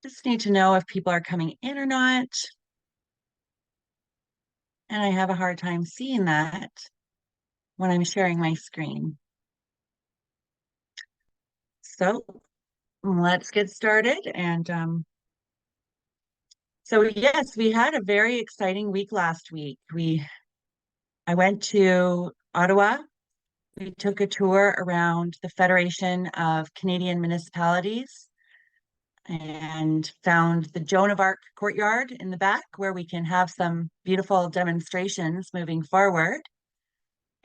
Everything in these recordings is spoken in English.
Just need to know if people are coming in or not. And I have a hard time seeing that when I'm sharing my screen. So let's get started. And so yes, we had a very exciting week last week. I went to Ottawa. We took a tour around the Federation of Canadian Municipalities and found the Joan of Arc courtyard in the back where we can have some beautiful demonstrations moving forward,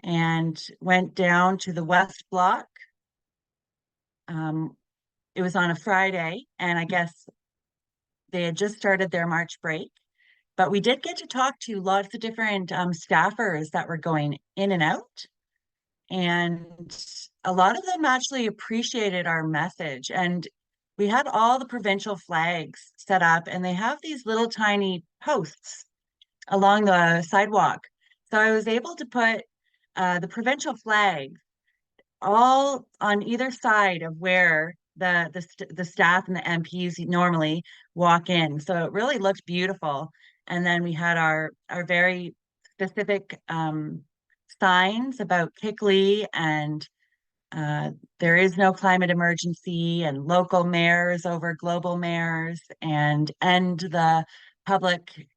and went down to the West Block. Um, it was on a Friday, and I guess they had just started their March break. But we did get to talk to lots of different staffers that were going in and out. And a lot of them actually appreciated our message. And we had all the provincial flags set up, and they have these little tiny posts along the sidewalk. So I was able to put the provincial flag all on either side of where the staff and the MPs normally walk in. So it really looked beautiful. And then we had our very specific signs about KICLEI and there is no climate emergency, and local mayors over global mayors, and public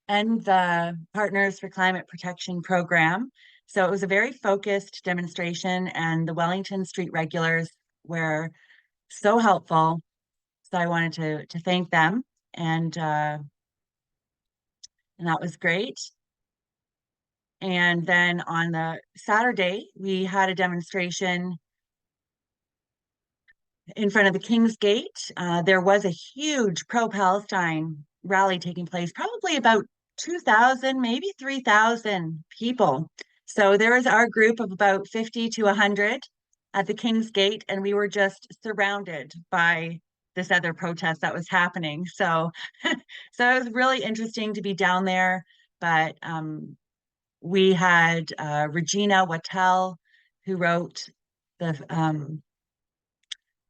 and the Partners for Climate Protection program. So it was a very focused demonstration, and the Wellington Street regulars were so helpful. So I wanted to thank them, and that was great. And then on the Saturday, we had a demonstration in front of the King's Gate. There was a huge pro-Palestine rally taking place, probably about 2,000, maybe 3,000 people. So there was our group of about 50 to 100 at the King's Gate, and we were just surrounded by this other protest that was happening. So, so it was really interesting to be down there. But we had Regina Wattell, who wrote the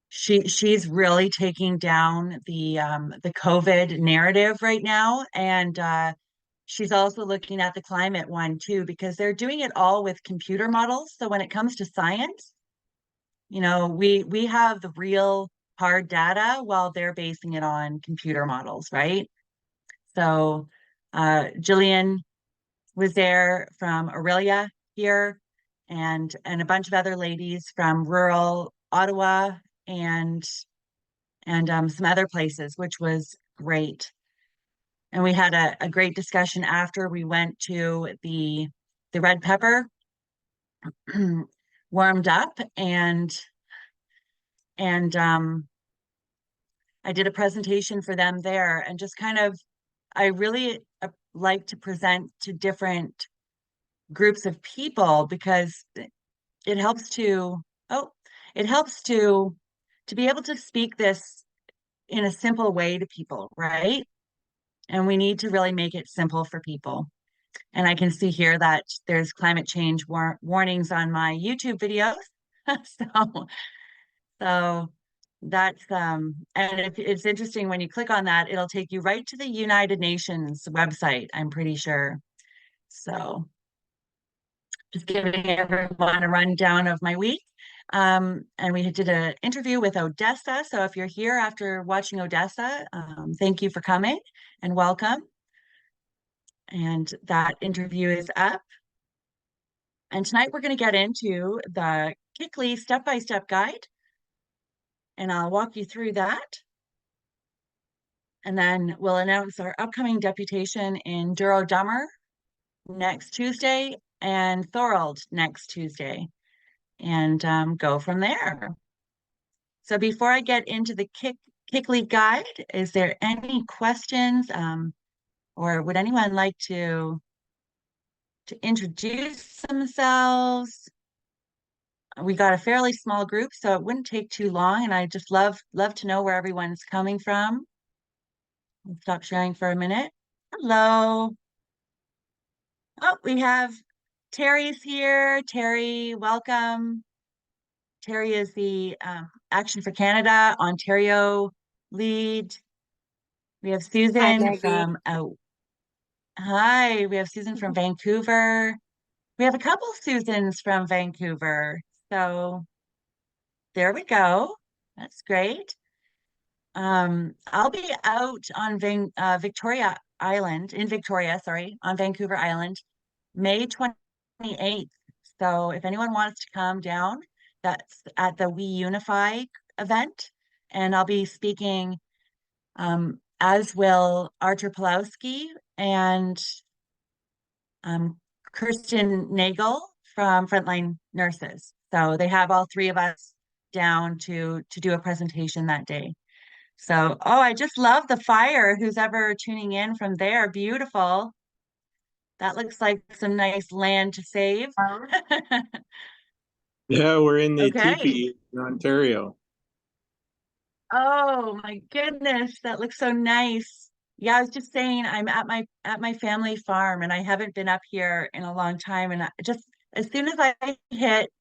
she's really taking down the COVID narrative right now, and she's also looking at the climate one too, because they're doing it all with computer models. So when it comes to science, we have the real hard data while they're basing it on computer models, right? So Jillian was there from Aurelia here, and a bunch of other ladies from rural Ottawa and some other places, which was great. And we had a great discussion after. We went to the Red Pepper, warmed up, and I did a presentation for them there, and just kind of I really like to present to different groups of people, because it helps to it helps to be able to speak this in a simple way to people, right? And we need to really make it simple for people. And I can see here that there's climate change warnings on my YouTube videos. so so that's and it's interesting, when you click on that, it'll take you right to the United Nations website, I'm pretty sure. So just giving everyone a rundown of my week. And we did an interview with Odessa. So if you're here after watching Odessa, thank you for coming and welcome. And that interview is up. And tonight we're going to get into the KICLEI step-by-step guide. And I'll walk you through that. And then we'll announce our upcoming deputation in Duro Dummer next Tuesday and Thorold next Tuesday, and go from there. So before I get into the KICLEI guide, is there any questions, or would anyone like to introduce themselves? We got a fairly small group, so it wouldn't take too long, and I just love to know where everyone's coming from. I'll stop sharing for a minute. Hello. Oh, we have Terry's here. Terry, welcome. Terry is the Action for Canada Ontario lead. We have Hi, Susan Maggie. from hi, we have Susan from Vancouver. We have a couple Susans from Vancouver. So there we go. That's great. I'll be out on Victoria Island, in Victoria, sorry, on Vancouver Island, May 28th. So if anyone wants to come down, that's at the We Unify event. And I'll be speaking, as will Artur Pulowski and um, Kirsten Nagel from Frontline Nurses. So they have all three of us down to do a presentation that day. So, oh, I just love the fire. Who's ever tuning in from there? Beautiful. That looks like some nice land to save. Yeah, we're in the Okay. teepee in Ontario. Oh my goodness, that looks so nice. Yeah, I was just saying I'm at my family farm and I haven't been up here in a long time. And just as soon as I hit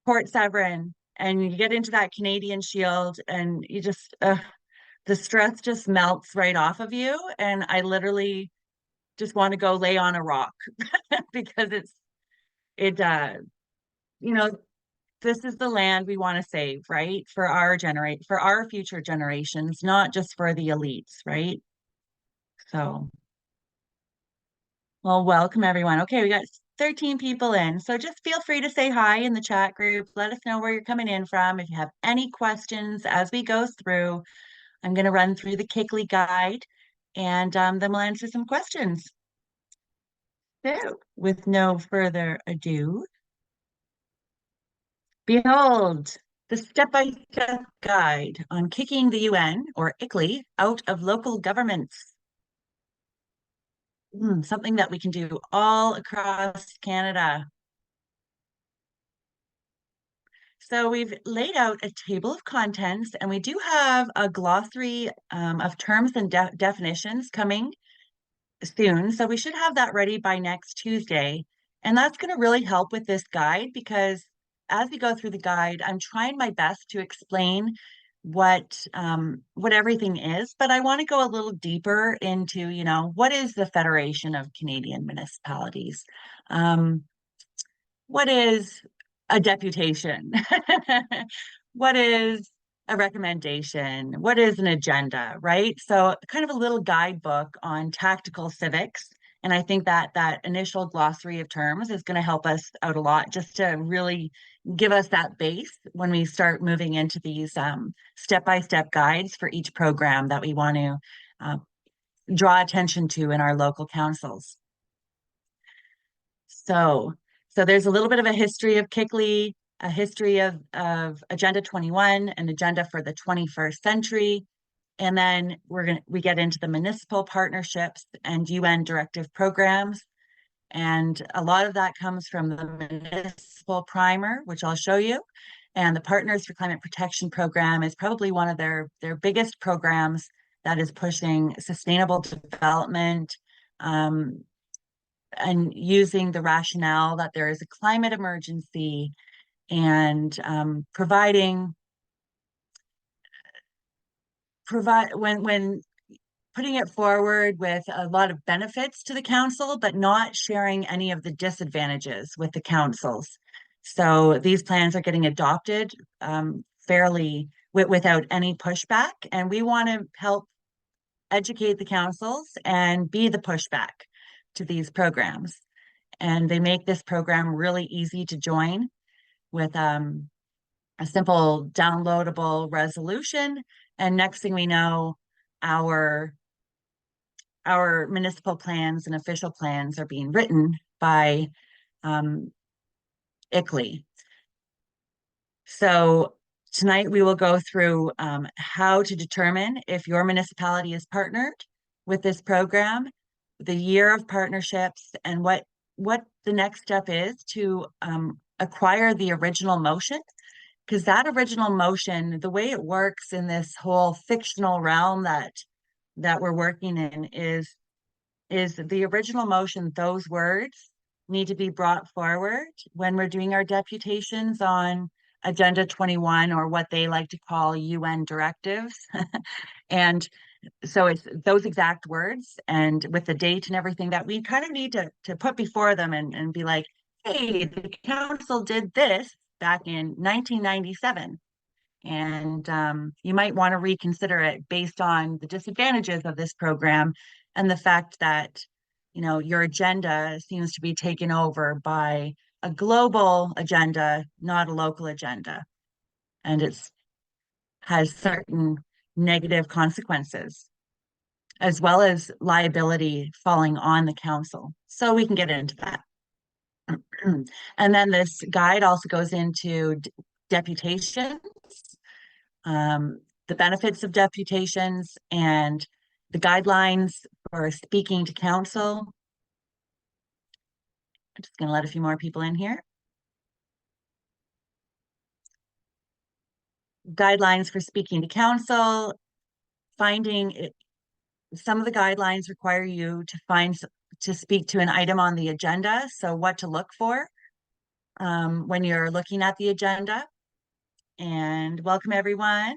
Port Severin and you get into that Canadian Shield and you just the stress just melts right off of you. And I literally just want to go lay on a rock because it you know this is the land we want to save, right? For our future generations, not just for the elites, right? So, well, welcome everyone. Okay, we got 13 people in. So just feel free to say hi in the chat group. Let us know where you're coming in from. If you have any questions as we go through, I'm going to run through the KICLEI guide and then we'll answer some questions. So, with no further ado, behold, the step-by-step guide on kicking the UN, or ICLEI, out of local governments. Something that we can do all across Canada. So we've laid out a table of contents, and we do have a glossary of terms and definitions coming soon. So we should have that ready by next Tuesday. And that's going to really help with this guide because as we go through the guide, I'm trying my best to explain what everything is, but I want to go a little deeper into, what is the Federation of Canadian Municipalities? What is a deputation? What is a recommendation? What is an agenda, right? So kind of a little guidebook on tactical civics. And I think that that initial glossary of terms is going to help us out a lot just to really give us that base when we start moving into these step-by-step guides for each program that we want to uh, draw attention to in our local councils. So, so there's a little bit of a history of KICLEI, a history of Agenda 21, an agenda for the 21st century. And then we get into the municipal partnerships and UN directive programs. And a lot of that comes from the municipal primer, which I'll show you. And the Partners for Climate Protection program is probably one of their biggest programs that is pushing sustainable development, and using the rationale that there is a climate emergency and provide when putting it forward with a lot of benefits to the council, but not sharing any of the disadvantages with the councils. So these plans are getting adopted fairly without any pushback, and we want to help educate the councils and be the pushback to these programs. And they make this program really easy to join with a simple downloadable resolution. And next thing we know, our our municipal plans and official plans are being written by ICLEI. So tonight we will go through how to determine if your municipality is partnered with this program, the year of partnerships, and what the next step is to acquire the original motion. Because that original motion, the way it works in this whole fictional realm that we're working in is the original motion, those words need to be brought forward when we're doing our deputations on Agenda 21 or what they like to call UN directives. And So it's those exact words and with the date and everything that we kind of need to put before them and be like, hey, the council did this back in 1997. And you might want to reconsider it based on the disadvantages of this program and the fact that, your agenda seems to be taken over by a global agenda, not a local agenda. And it's has certain negative consequences, as well as liability falling on the council. So we can get into that. And then this guide also goes into deputations, the benefits of deputations, and the guidelines for speaking to council. I'm just going to let a few more people in here. Guidelines for speaking to council, finding it, some of the guidelines require you to speak to an item on the agenda. So what to look for when you're looking at the agenda. And welcome everyone.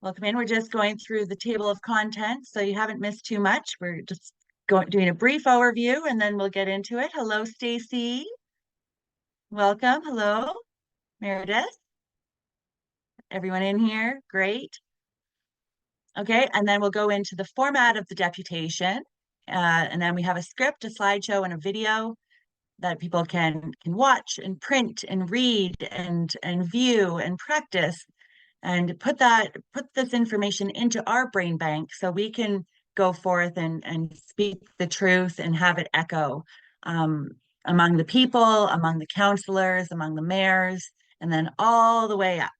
Welcome in. We're just going through the table of contents, so you haven't missed too much. We're just doing a brief overview, and then we'll get into it. Hello, Stacy. Welcome. Hello, Meredith. Everyone in here? Great. Okay, and then we'll go into the format of the deputation. And then we have a script, a slideshow, and a video that people can watch and print and read and view and practice and put this information into our brain bank so we can go forth and speak the truth and have it echo among the people, among the councillors, among the mayors, and then all the way up.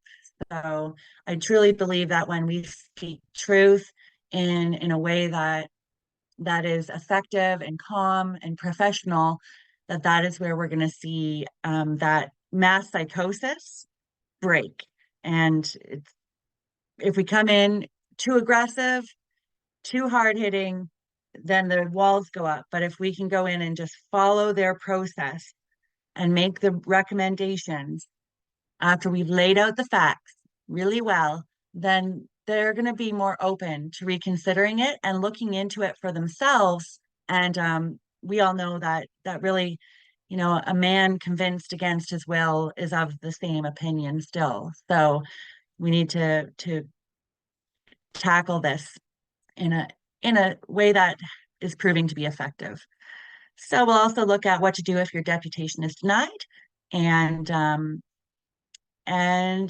So I truly believe that when we speak truth in a way that is effective and calm and professional, that is where we're going to see that mass psychosis break. And if we come in too aggressive, too hard hitting, then the walls go up. But if we can go in and just follow their process and make the recommendations after we've laid out the facts really well, then they're going to be more open to reconsidering it and looking into it for themselves. And we all know that really, a man convinced against his will is of the same opinion still. So we need to tackle this in a way that is proving to be effective. So we'll also look at what to do if your deputation is denied, and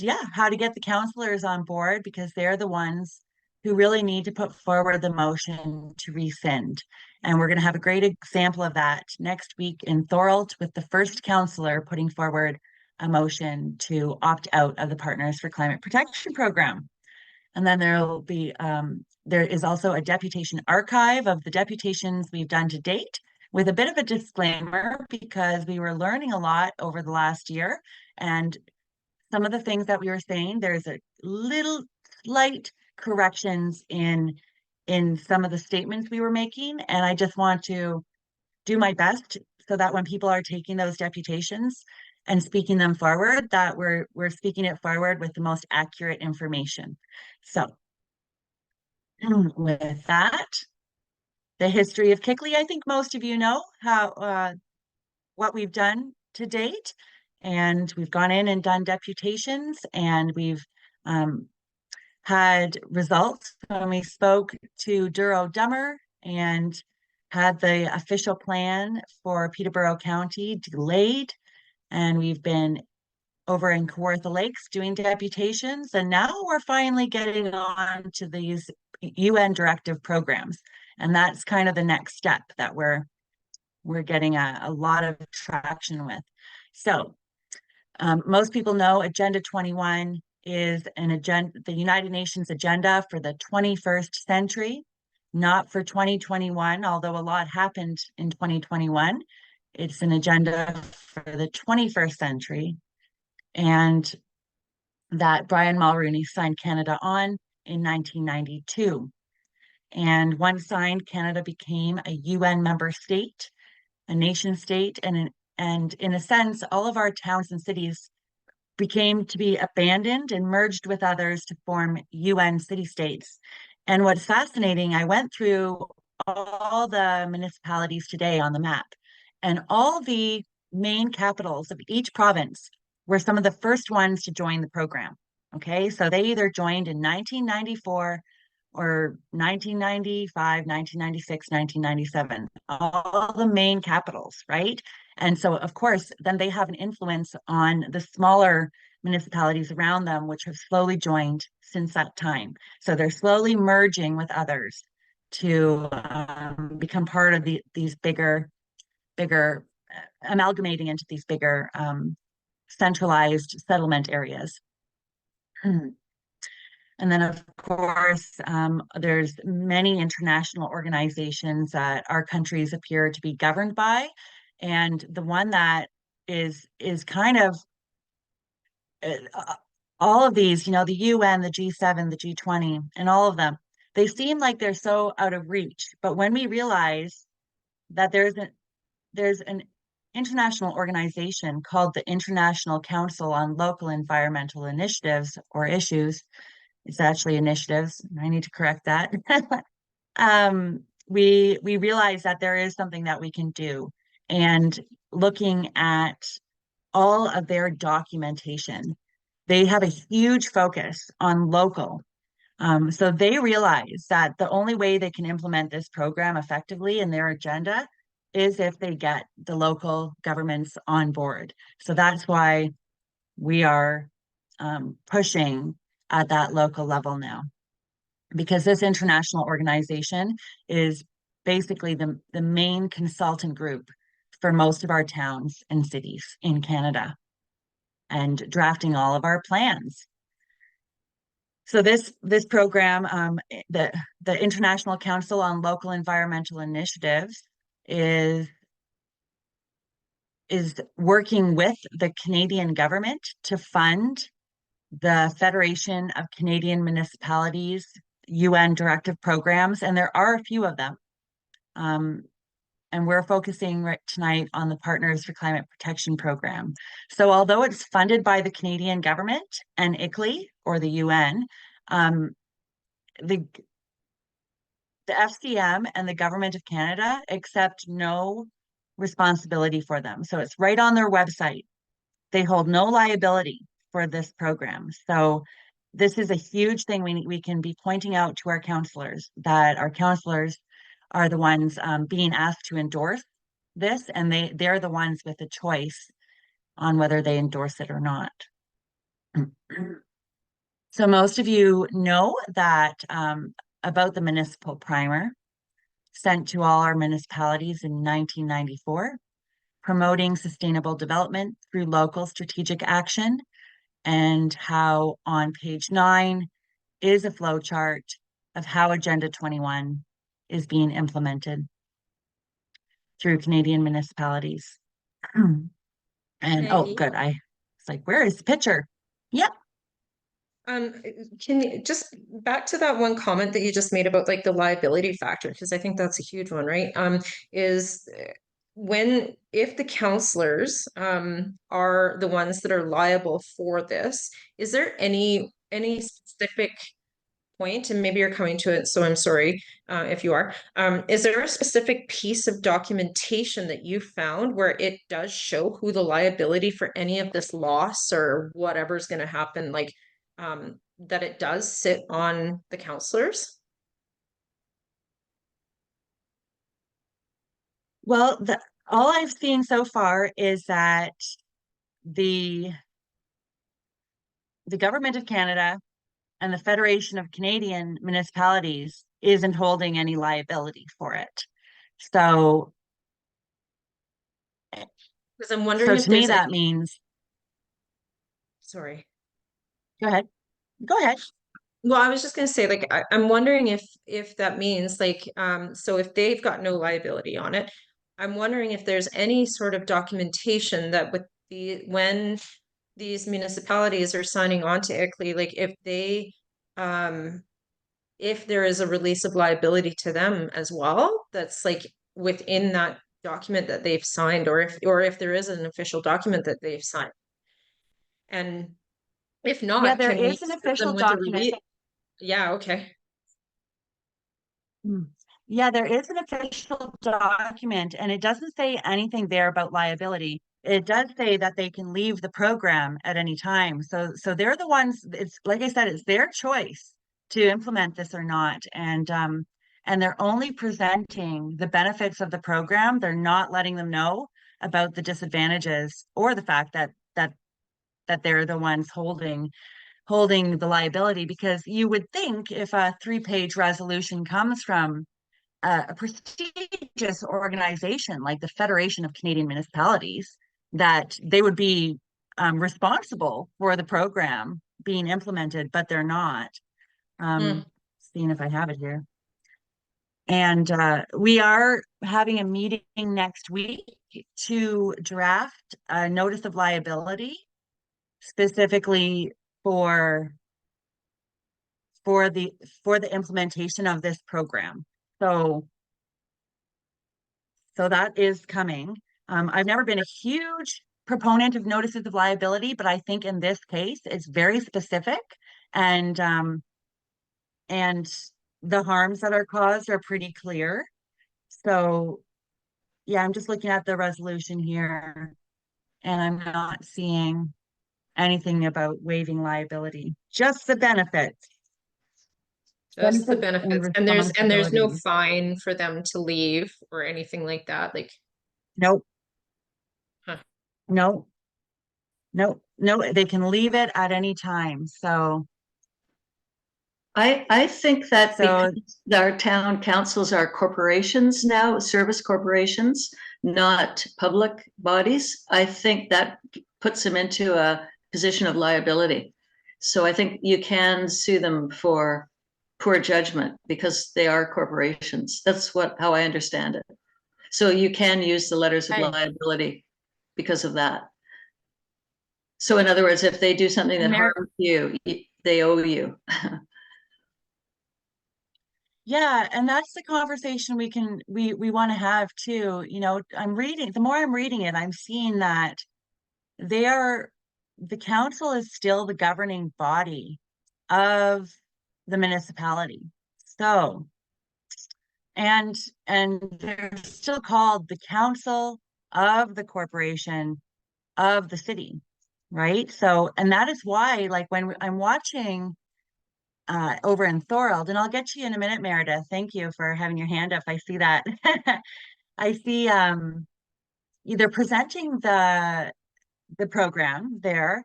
yeah, how to get the counselors on board, because they're the ones who really need to put forward the motion to rescind. And we're going to have a great example of that next week in Thorold with the first counselor putting forward a motion to opt out of the Partners for Climate Protection program. And then there is also a deputation archive of the deputations we've done to date, with a bit of a disclaimer, because we were learning a lot over the last year. And some of the things that we were saying, there's a little slight corrections in some of the statements we were making. And I just want to do my best so that when people are taking those deputations and speaking them forward, that we're speaking it forward with the most accurate information. So with that, the history of KICLEI, I think most of you know how what we've done to date. And we've gone in and done deputations, and we've had results when we spoke to Duro Dummer and had the official plan for Peterborough County delayed. And we've been over in Kawartha Lakes doing deputations. And now we're finally getting on to these UN directive programs. And that's kind of the next step that we're getting a lot of traction with. So most people know Agenda 21 is the United Nations agenda for the 21st century, not for 2021, although a lot happened in 2021. It's an agenda for the 21st century, and that Brian Mulroney signed Canada on in 1992. And once signed, Canada became a UN member state, a nation state, and in a sense, all of our towns and cities became to be abandoned and merged with others to form UN city-states. And what's fascinating, I went through all the municipalities today on the map, and all the main capitals of each province were some of the first ones to join the program. Okay, so they either joined in 1994 or 1995, 1996, 1997, all the main capitals, right? And so, of course, then they have an influence on the smaller municipalities around them, which have slowly joined since that time. So they're slowly merging with others to become part of these bigger, amalgamating into these bigger centralized settlement areas. And then, of course, there's many international organizations that our countries appear to be governed by, and the one that is kind of all of these, the UN, the G7, the G20, and all of them, they seem like they're so out of reach. But when we realize that there's an international organization called the International Council on Local Environmental Initiatives or Issues, it's actually initiatives. I need to correct that. We realize that there is something that we can do, and looking at all of their documentation, they have a huge focus on local. So they realize that the only way they can implement this program effectively in their agenda is if they get the local governments on board. So that's why we are pushing at that local level now, because this international organization is basically the main consultant group for most of our towns and cities in Canada and drafting all of our plans. So this program, the International Council on Local Environmental Initiatives, is working with the Canadian government to fund the Federation of Canadian Municipalities UN directive programs, and there are a few of them. And we're focusing right tonight on the Partners for Climate Protection program. So although it's funded by the Canadian government and ICLEI or the UN, the FCM and the Government of Canada accept no responsibility for them. So it's right on their website. They hold no liability for this program. So this is a huge thing we can be pointing out to our counselors, that our counselors are the ones being asked to endorse this, and they're the ones with the choice on whether they endorse it or not. So most of you know that about the municipal primer sent to all our municipalities in 1994, promoting sustainable development through local strategic action, and how on page 9 is a flow chart of how Agenda 21 is being implemented through Canadian municipalities. And oh, Maggie, good. It's like, where is the picture? Yep. um, can you just back to that one comment that you just made about like the liability factor, because I think that's a huge one, right? Is when if the counselors are the ones that are liable for this, is there any specific point, and maybe you're coming to it, so I'm sorry if you are. Is there a specific piece of documentation that you found where it does show who the liability for any of this loss or whatever's going to happen, like that it does sit on the counselors? Well, all I've seen so far is that the the Government of Canada and the Federation of Canadian Municipalities isn't holding any liability for it. So, Because I'm wondering if to me, there's that any, means, sorry. go ahead. Go ahead. Well, I was just going to say, like, I'm wondering if that means like, so if they've got no liability on it, I'm wondering if there's any sort of documentation that with when these municipalities are signing on to ICLEI, like if there is a release of liability to them as well, that's like within that document that they've signed, or if there is an official document that they've signed. And if Yeah, not, there can we is an serve them official with a document. release? Yeah, okay. Hmm. Yeah, there is an official document and it doesn't say anything there about liability. It does say that they can leave the program at any time. So they're the ones, it's like I said, it's their choice to implement this or not. And they're only presenting the benefits of the program. They're not letting them know about the disadvantages or the fact that they're the ones holding the liability, because you would think if a 3-page resolution comes from a prestigious organization like the Federation of Canadian Municipalities, that they would be responsible for the program being implemented, but they're not. Hmm. Seeing if I have it here. And we are having a meeting next week to draft a notice of liability specifically for for the for the implementation of this program. So that is coming. I've never been a huge proponent of notices of liability, but I think in this case it's very specific, and and the harms that are caused are pretty clear. So yeah, I'm just looking at the resolution here and I'm not seeing anything about waiving liability, just the benefits. Just the Benefits and benefits. And there's no responsibilities. fine for them to leave or anything like that. Like, Nope, huh. nope, no, they can leave it at any time. I think that So because our town councils are corporations now, service corporations, not public bodies, I think that puts them into a position of liability. So I think you can sue them for poor judgment because they are corporations. That's how I understand it. So you can use the letters of Okay. liability because of that. So in other words, if they do something that Mer harms you, they owe you. yeah, and that's the conversation we want to have too. You know, the more I'm reading it, I'm seeing that they are the council is still the governing body of the municipality. So, and and they're still called the council of the corporation of the city, right? So, and that is why, like when I'm watching over in Thorold, and I'll get to you in a minute, Meredith. Thank you for having your hand up. I see that. I see either presenting the program there,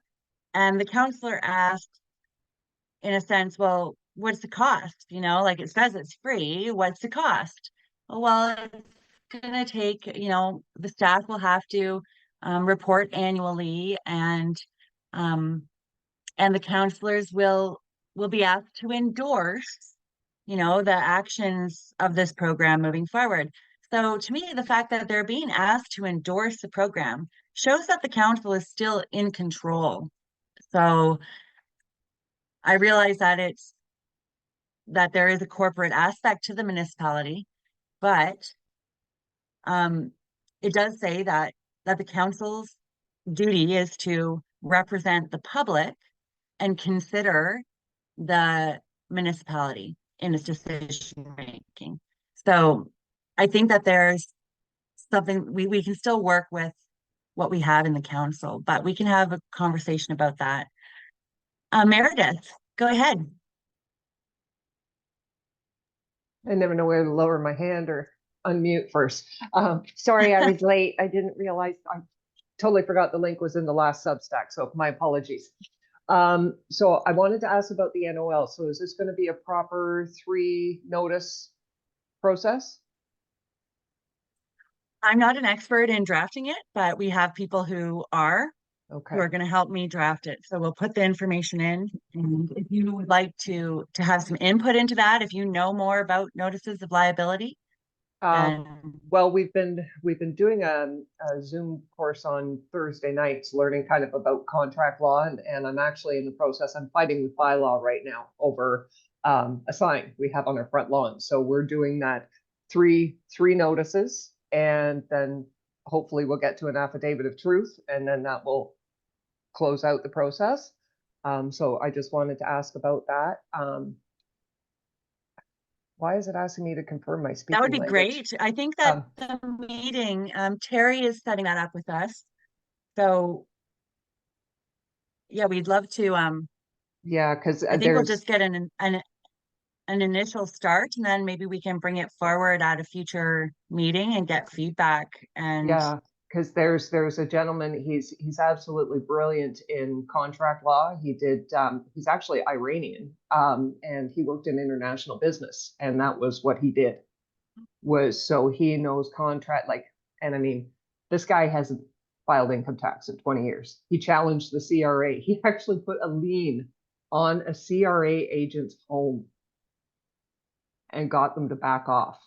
and the counselor asked, in a sense, well, what's the cost? You know, like it says it's free. What's the cost? Well, it's gonna take, the staff will have to report annually, um, and the counselors will be asked to endorse, the actions of this program moving forward. So to me, the fact that they're being asked to endorse the program shows that the council is still in control. So I realize that there is a corporate aspect to the municipality, but um, it does say that the council's duty is to represent the public and consider the municipality in its decision making. So I think that there's something we can still work with what we have in the council, but we can have a conversation about that. Meredith, go ahead. I never know whether to lower my hand or unmute first. Sorry, I was late. I didn't realize, I totally forgot the link was in the last Substack, so my apologies. So I wanted to ask about the NOL. So is this going to be a proper 3 notice process? I'm not an expert in drafting it, but we have people who are Okay. going to help me draft it. So we'll put the information in. And if you would like to have some input into that, if you know more about notices of liability, then Well, we've been doing a Zoom course on Thursday nights, learning kind of about contract law, and I'm actually in the process. I'm fighting with bylaw right now over a sign we have on our front lawn. So we're doing that three notices, and then hopefully we'll get to an affidavit of truth, and then that will close out the process. So I just wanted to ask about that. Why is it asking me to confirm my speaking That would be language? great. I think that Um, the meeting, Terry is setting that up with us. So yeah, we'd love to, yeah, because I think we'll there's, just get an initial start and then maybe we can bring it forward at a future meeting and get feedback and yeah, because there's a gentleman, he's absolutely brilliant in contract law. He's actually Iranian, and he worked in international business, and that was what he did. So he knows contract, like, and I mean, this guy hasn't filed income tax in 20 years. He challenged the CRA. He actually put a lien on a CRA agent's home and got them to back off.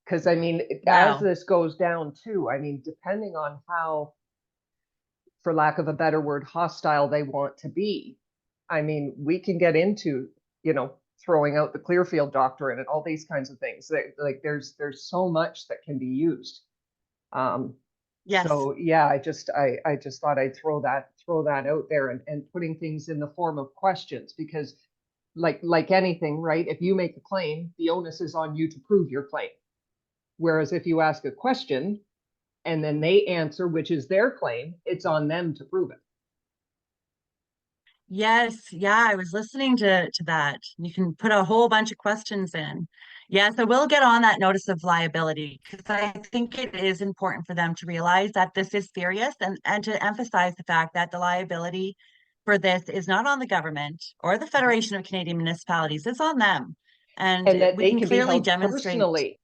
Because I mean, as wow. this goes down too, I mean, depending on how, for lack of a better word, hostile they want to be, I mean, we can get into, throwing out the Clearfield doctrine and all these kinds of things. Like there's so much that can be used. Yes. So yeah, I just thought I'd throw that out there, and putting things in the form of questions, because like anything, right? If you make a claim, the onus is on you to prove your claim. Whereas if you ask a question and then they answer, which is their claim, it's on them to prove it. Yes, yeah, I was listening to that. You can put a whole bunch of questions in. Yeah, so we'll get on that notice of liability because I think it is important for them to realize that this is serious and to emphasize the fact that the liability for this is not on the government or the Federation of Canadian Municipalities, it's on them. And And that we they can can be clearly held demonstrate,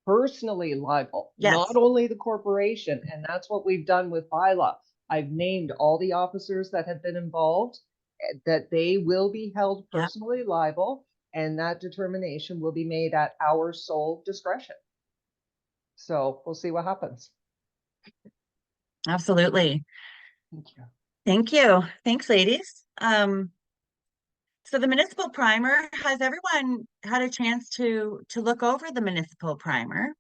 personally liable, not yes, only the corporation. And that's what we've done with bylaw. I've named all the officers that have been involved, that they will be held yeah, personally liable, and that determination will be made at our sole discretion. So we'll see what happens. absolutely. Thank you. Thank you. Thanks, ladies. So the municipal primer, has everyone had a chance to look over the municipal primer?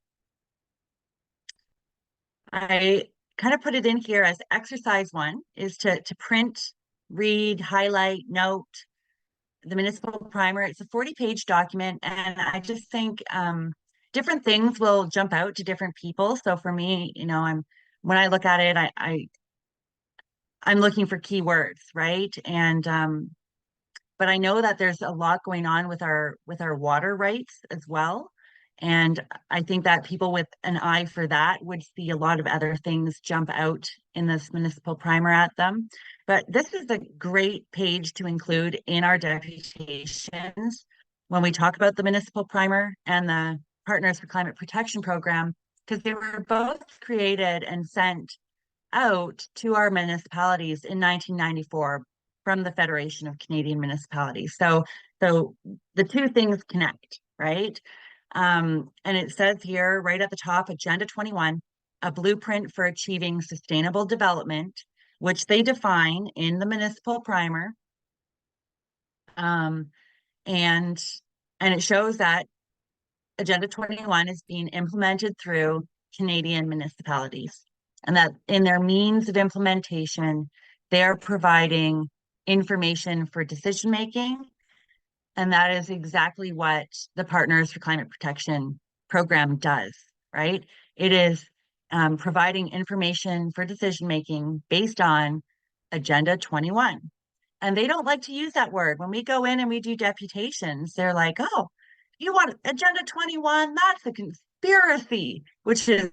I kind of put it in here as exercise one is to print, read, highlight, note the municipal primer. It's a 40-page document, and I just think different things will jump out to different people. So for me, when I look at it, I'm looking for keywords, right? And but I know that there's a lot going on with our water rights as well. And I think that people with an eye for that would see a lot of other things jump out in this municipal primer at them. But this is a great page to include in our deputations when we talk about the municipal primer and the Partners for Climate Protection program, because they were both created and sent out to our municipalities in 1994 from the Federation of Canadian Municipalities. So the two things connect, right? And it says here right at the top, Agenda 21, a blueprint for achieving sustainable development, which they define in the municipal primer. And it shows that Agenda 21 is being implemented through Canadian municipalities, and that in their means of implementation, they're providing information for decision making. And that is exactly what the Partners for Climate Protection program does, right? It is providing information for decision making based on Agenda 21. And they don't like to use that word. When we go in and we do deputations, they're like, oh, you want Agenda 21? That's a conspiracy, which is,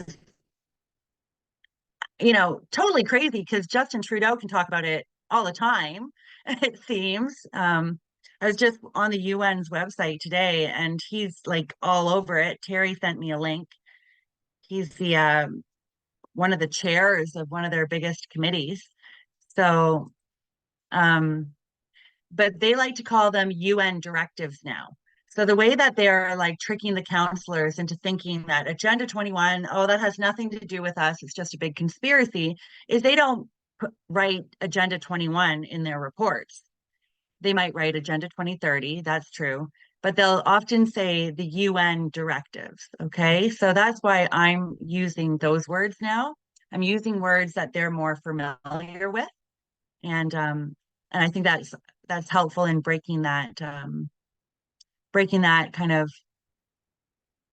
totally crazy because Justin Trudeau can talk about it all the time, it seems. I was just on the UN's website today and he's like all over it. Terry sent me a link. He's the one of the chairs of one of their biggest committees. So, but they like to call them UN directives now. So the way that they're like tricking the counselors into thinking that Agenda 21, oh, that has nothing to do with us, it's just a big conspiracy, is they don't write Agenda 21 in their reports. They might write Agenda 2030, that's true, but they'll often say the UN directives, okay? So that's why I'm using those words now. I'm using words that they're more familiar with. And I think that's helpful in breaking that kind of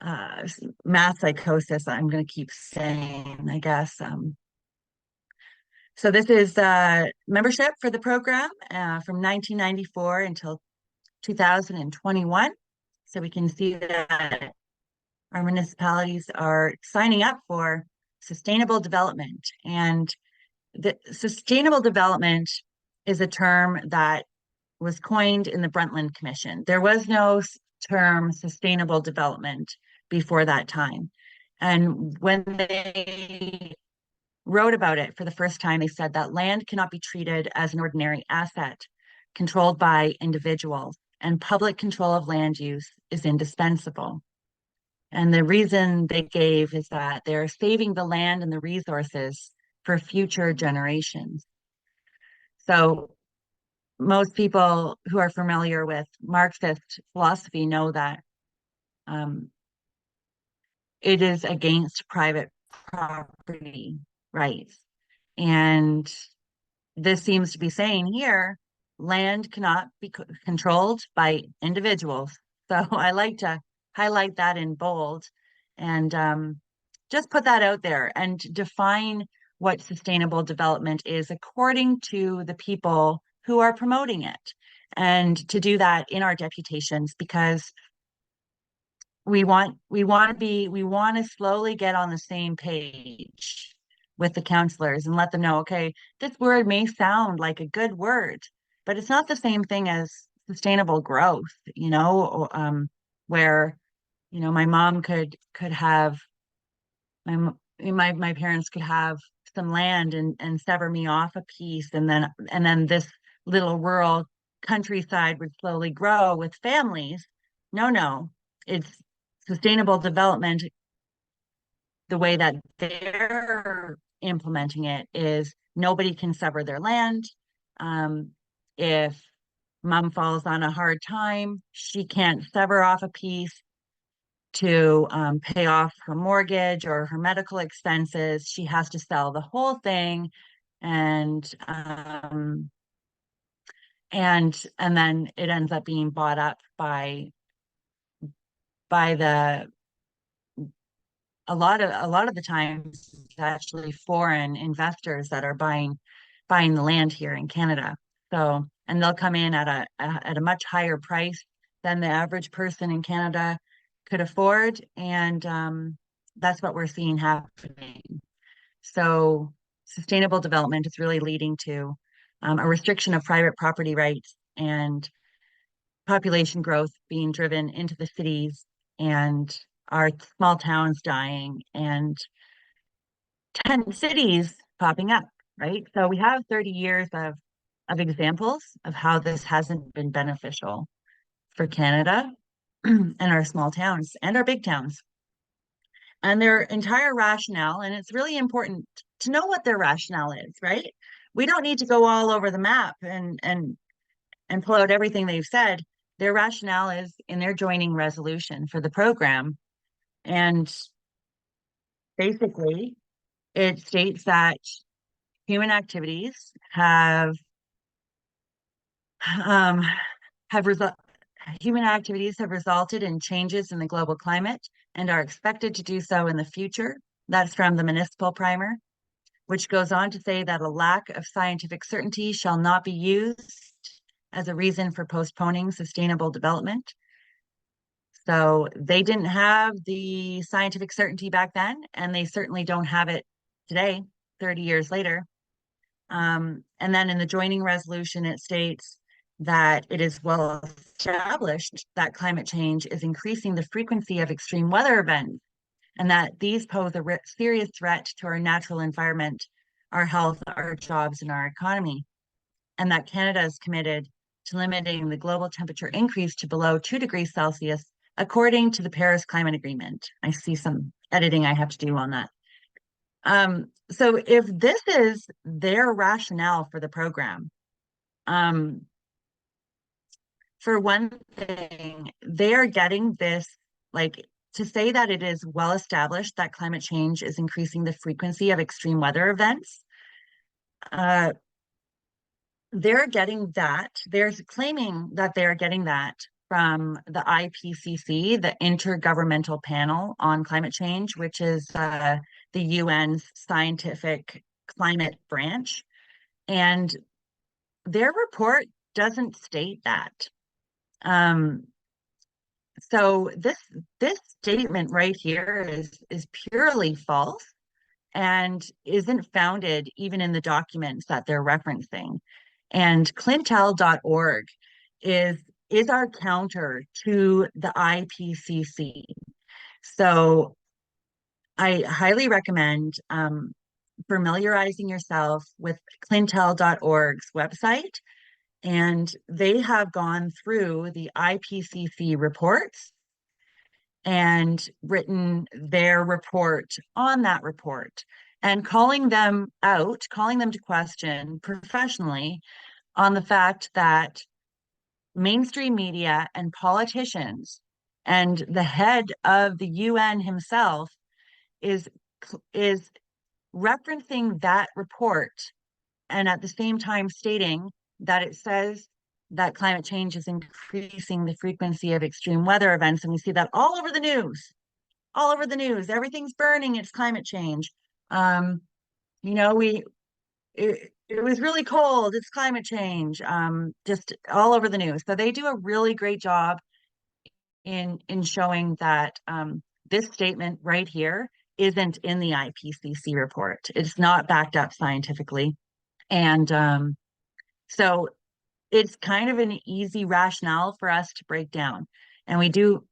math psychosis, I'm going to keep saying, I guess. So this is membership for the program from 1994 until 2021. So we can see that our municipalities are signing up for sustainable development. And the sustainable development is a term that was coined in the Brundtland Commission. There was no term sustainable development before that time. And when they wrote about it for the first time, they said that land cannot be treated as an ordinary asset controlled by individuals, and public control of land use is indispensable. And the reason they gave is that they're saving the land and the resources for future generations. So most people who are familiar with Marxist philosophy know that it is against private property rights. And this seems to be saying here, land cannot be controlled by individuals. So I like to highlight that in bold and just put that out there and define what sustainable development is according to the people who are promoting it. And to do that in our deputations, because we want to slowly get on the same page with the counselors and let them know, okay, this word may sound like a good word, but it's not the same thing as sustainable growth, where, my mom could have, my parents could have some land and sever me off a piece, and then this little rural countryside would slowly grow with families. No, it's sustainable development. The way that they're implementing it is nobody can sever their land. If mom falls on a hard time, she can't sever off a piece to pay off her mortgage or her medical expenses. She has to sell the whole thing, and then it ends up being bought up by the a lot of the times it's actually foreign investors that are buying the land here in Canada. So, and they'll come in at a much higher price than the average person in Canada could afford, and that's what we're seeing happening. So sustainable development is really leading to a restriction of private property rights and population growth being driven into the cities, and our small towns dying, and tent cities popping up, right? So we have 30 years of examples of how this hasn't been beneficial for Canada and our small towns and our big towns. And their entire rationale, and it's really important to know what their rationale is, right? We don't need to go all over the map and pull out everything they've said. Their rationale is in their joining resolution for the program. And basically, it states that human activities have resulted in changes in the global climate and are expected to do so in the future. That's from the municipal primer, which goes on to say that a lack of scientific certainty shall not be used as a reason for postponing sustainable development. So they didn't have the scientific certainty back then, and they certainly don't have it today, 30 years later. And then in the joining resolution, it states that it is well established that climate change is increasing the frequency of extreme weather events, and that these pose a serious threat to our natural environment, our health, our jobs, and our economy, and that Canada is committed to limiting the global temperature increase to below 2 degrees Celsius, according to the Paris Climate Agreement. I see some editing I have to do on that. So if this is their rationale for the program, for one thing, they are getting this, like, to say that it is well established that climate change is increasing the frequency of extreme weather events. They're getting that. They're claiming that they are getting that from the IPCC, the Intergovernmental Panel on Climate Change, which is the UN's scientific climate branch. And their report doesn't state that. So this statement right here is purely false and isn't founded even in the documents that they're referencing. And clintel.org is our counter to the IPCC. So I highly recommend familiarizing yourself with clintel.org's website. And they have gone through the IPCC reports and written their report on that report and calling them out, calling them to question professionally on the fact that mainstream media and politicians and the head of the UN himself is referencing that report and at the same time stating that it says that climate change is increasing the frequency of extreme weather events. And we see that all over the news, all over the news. Everything's burning, it's climate change. You know, it was really cold, it's climate change, just all over the news. So they do a really great job in showing that this statement right here isn't in the IPCC report. It's not backed up scientifically. And so it's kind of an easy rationale for us to break down. And we do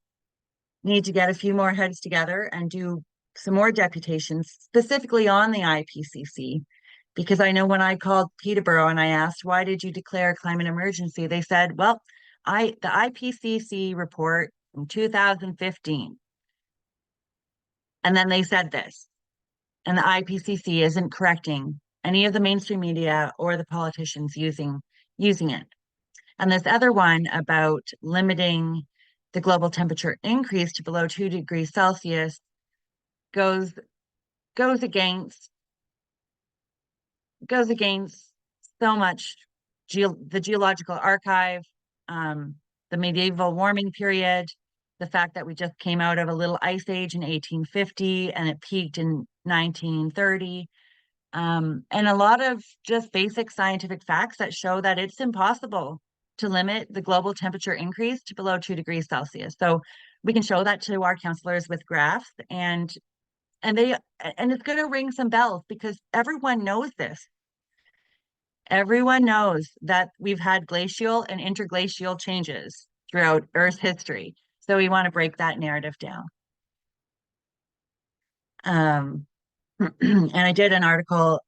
need to get a few more heads together and do some more deputations specifically on the IPCC. Because I know when I called Peterborough and I asked, why did you declare a climate emergency? They said, well, the IPCC report from 2015. And then they said this, and the IPCC isn't correcting any of the mainstream media or the politicians using it. And this other one about limiting the global temperature increase to below 2 degrees Celsius goes against so much the geological archive, the medieval warming period, the fact that we just came out of a little ice age in 1850 and it peaked in 1930. And a lot of just basic scientific facts that show that it's impossible to limit the global temperature increase to below 2 degrees Celsius. So we can show that to our counselors with graphs and it's going to ring some bells because everyone knows this. Everyone knows that we've had glacial and interglacial changes throughout Earth's history. So we want to break that narrative down. And I did an article,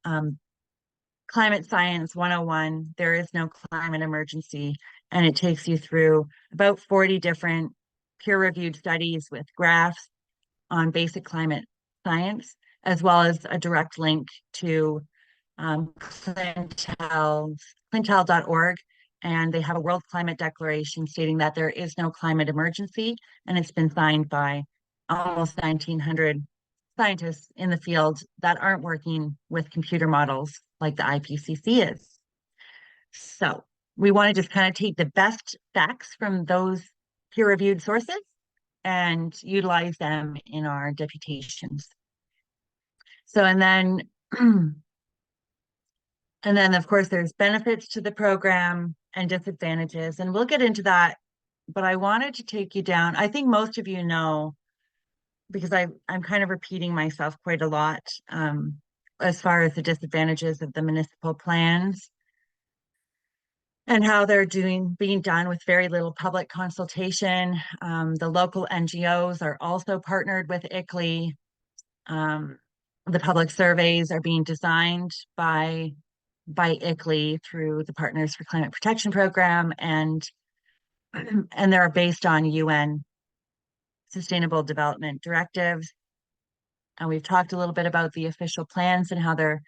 Climate Science 101, There is no climate emergency. And it takes you through about 40 different peer-reviewed studies with graphs on basic climate science, as well as a direct link to clintel.org. And they have a World Climate Declaration stating that there is no climate emergency. And it's been signed by almost 1,900 scientists in the field that aren't working with computer models like the IPCC is. So we want to just kind of take the best facts from those peer-reviewed sources and utilize them in our deputations. So, and then of course, there's benefits to the program and disadvantages, and we'll get into that. But I wanted to take you down. I think most of you know, because I'm kind of repeating myself quite a lot as far as the disadvantages of the municipal plans and how they're being done with very little public consultation. The local NGOs are also partnered with ICLEI. The public surveys are being designed by ICLEI through the Partners for Climate Protection program, and they're based on UN Sustainable Development Directives. And we've talked a little bit about the official plans and how they're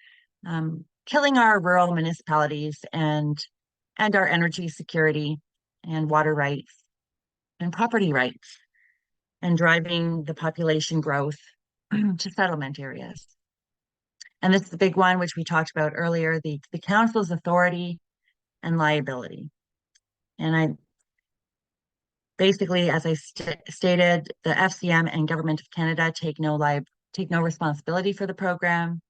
killing our rural municipalities and our energy security and water rights and property rights and driving the population growth to settlement areas. And this is the big one, which we talked about earlier, the council's authority and liability. And basically, as I stated, the FCM and Government of Canada take no responsibility for the program.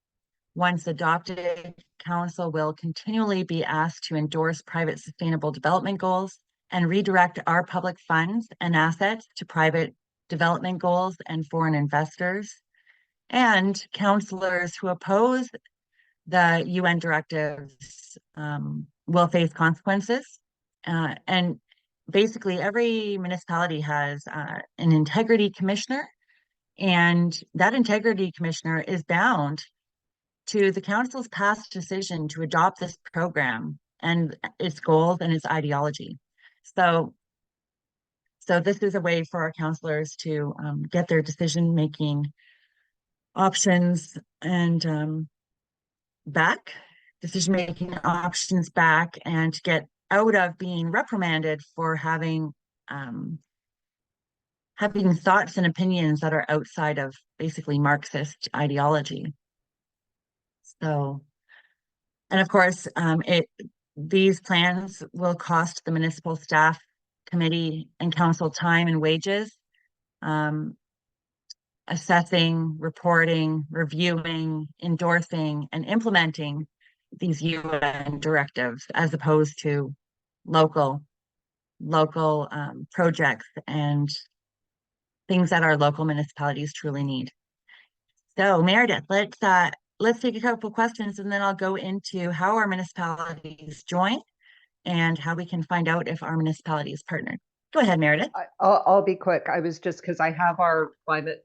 Once adopted, Council will continually be asked to endorse private sustainable development goals and redirect our public funds and assets to private development goals and foreign investors. And councillors who oppose the UN directives will face consequences. And basically, every municipality has an integrity commissioner, and that integrity commissioner is bound to the council's past decision to adopt this program and its goals and its ideology. So this is a way for our councillors to get their decision-making options and decision-making options back, and get out of being reprimanded for having thoughts and opinions that are outside of basically Marxist ideology. So, and of course, these plans will cost the municipal staff, committee, and council time and wages, assessing, reporting, reviewing, endorsing, and implementing these UN directives, as opposed to local projects and things that our local municipalities truly need. So Meredith, let's take a couple questions, and then I'll go into how our municipalities join and how we can find out if our municipality is partnered. Go ahead, Meredith. I'll be quick. I was just, because I have our climate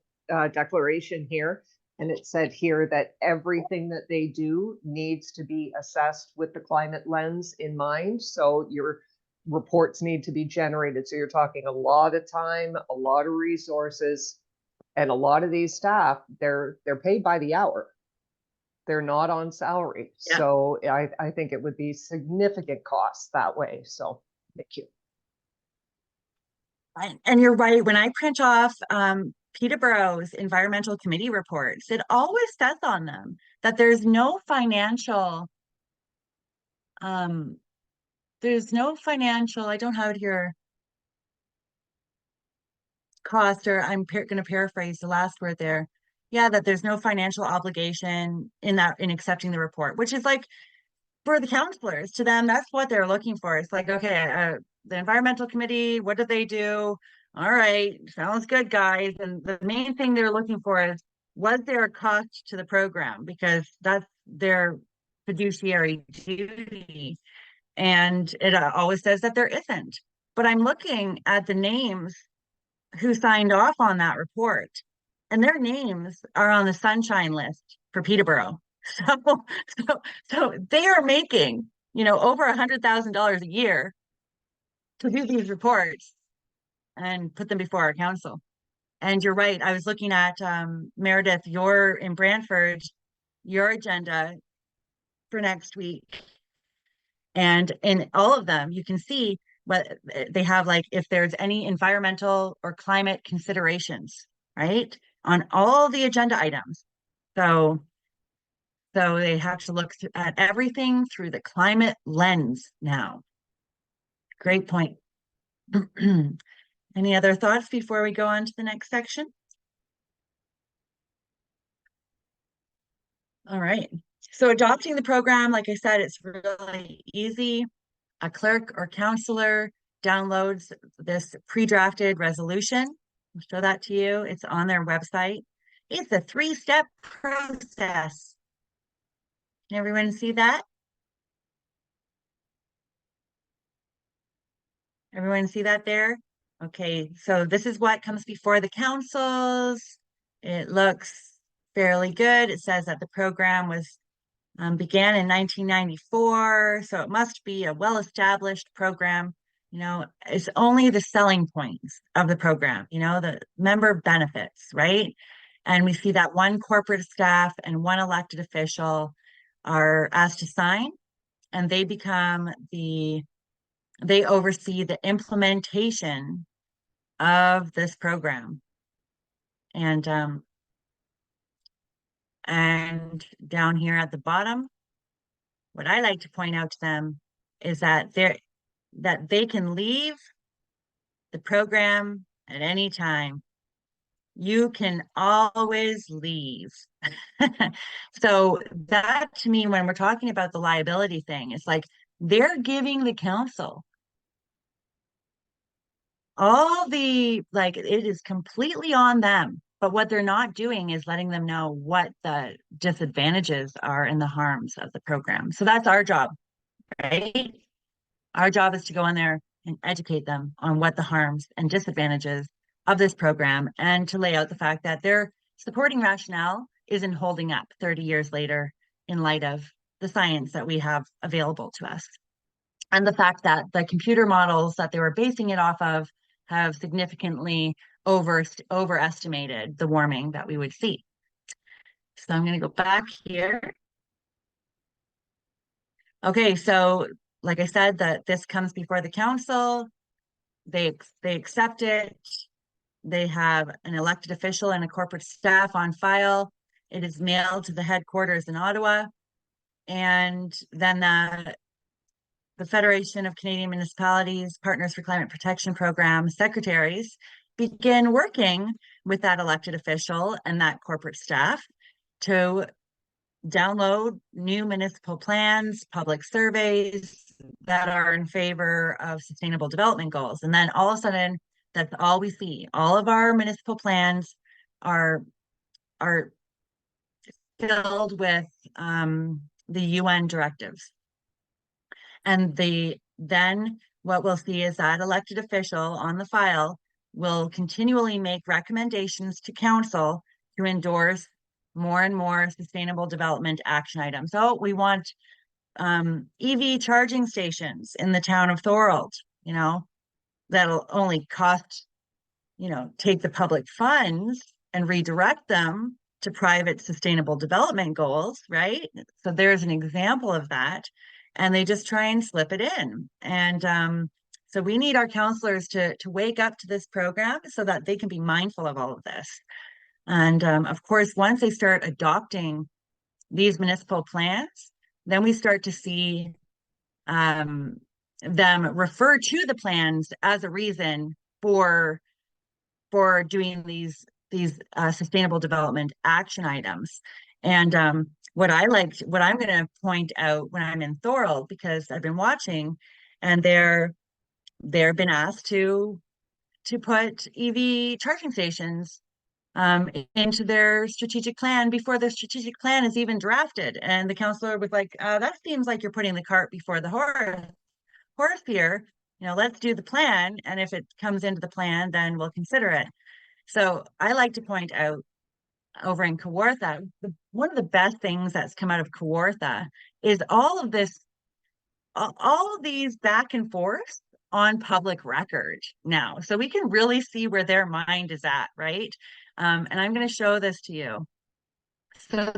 declaration here, and it said here that everything that they do needs to be assessed with the climate lens in mind. So your reports need to be generated. So you're talking a lot of time, a lot of resources, and a lot of these staff, they're paid by the hour. They're not on salary. Yeah. So I think it would be significant costs that way. So thank you. And you're right. When I print off Peterborough's environmental committee reports, it always says on them that there's no financial, I don't have it here, cost, or I'm going to paraphrase the last word there. Yeah, that there's no financial obligation in accepting the report, which is like, for the counselors, to them, that's what they're looking for. It's like, okay, the environmental committee, what do they do? All right, sounds good, guys. And the main thing they're looking for is, was there a cost to the program? Because that's their fiduciary duty. And it always says that there isn't. But I'm looking at the names who signed off on that report, and their names are on the sunshine list for Peterborough. So they are making, over $100,000 a year to do these reports and put them before our council. And you're right. I was looking at Meredith, you're in Brantford, your agenda for next week. And in all of them, you can see what they have, like if there's any environmental or climate considerations, right? On all the agenda items. So they have to look at everything through the climate lens now. Great point. Any other thoughts before we go on to the next section? All right. So adopting the program, like I said, it's really easy. A clerk or counselor downloads this pre-drafted resolution. I'll show that to you. It's on their website. It's a 3-step process. Can everyone see that? Everyone see that there? Okay, so this is what comes before the councils. It looks fairly good. It says that the program was began in 1994, so it must be a well-established program. It's only the selling points of the program, the member benefits, right? And we see that one corporate staff and one elected official are asked to sign, and they oversee the implementation of this program. And down here at the bottom, what I like to point out to them is that they can leave the program at any time. You can always leave. So that to me, when we're talking about the liability thing, it's like they're giving the council all the, like, it is completely on them. But what they're not doing is letting them know what the disadvantages are and the harms of the program. So that's our job, right? Our job is to go in there and educate them on what the harms and disadvantages of this program, and to lay out the fact that their supporting rationale isn't holding up 30 years later in light of the science that we have available to us. And the fact that the computer models that they were basing it off of have significantly overestimated the warming that we would see. So I'm going to go back here. Okay, so like I said, that this comes before the council. They accept it. They have an elected official and a corporate staff on file. It is mailed to the headquarters in Ottawa. And then the Federation of Canadian Municipalities Partners for Climate Protection Program secretaries begin working with that elected official and that corporate staff to download new municipal plans, public surveys that are in favor of sustainable development goals. And then all of a sudden, that's all we see. All of our municipal plans are filled with the UN directives. And then what we'll see is that elected official on the file will continually make recommendations to council to endorse more and more sustainable development action items. So we want EV charging stations in the town of Thorold, that'll only cost, take the public funds and redirect them to private sustainable development goals, right? So there's an example of that. And they just try and slip it in. And so we need our counselors to wake up to this program so that they can be mindful of all of this. And of course, once they start adopting these municipal plans, then we start to see them refer to the plans as a reason for doing these sustainable development action items. And what I'm going to point out when I'm in Thorold, because I've been watching, and they've been asked to put EV charging stations into their strategic plan before the strategic plan is even drafted. And the councillor was like, that seems like you're putting the cart before the horse here. Let's do the plan. And if it comes into the plan, then we'll consider it. So I like to point out over in Kawartha, one of the best things that's come out of Kawartha is all of these back and forth on public record now. So we can really see where their mind is at, right? And I'm going to show this to you. So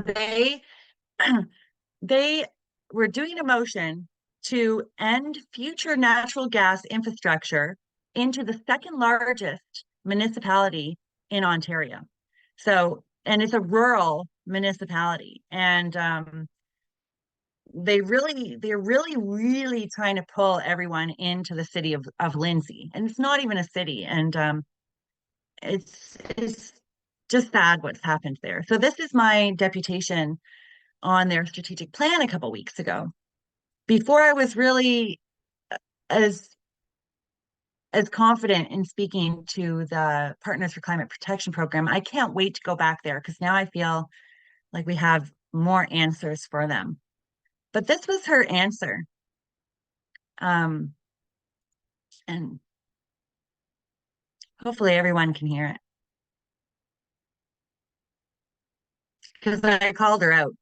they were doing a motion to end future natural gas infrastructure into the second largest municipality in Ontario. So, and it's a rural municipality. And they're really trying to pull everyone into the city of Lindsay. And it's not even a city. And it's just sad what's happened there. So this is my deputation on their strategic plan a couple weeks ago. Before I was really as confident in speaking to the Partners for Climate Protection Program, I can't wait to go back there because now I feel like we have more answers for them. But this was her answer. And hopefully everyone can hear it. Because I called her out.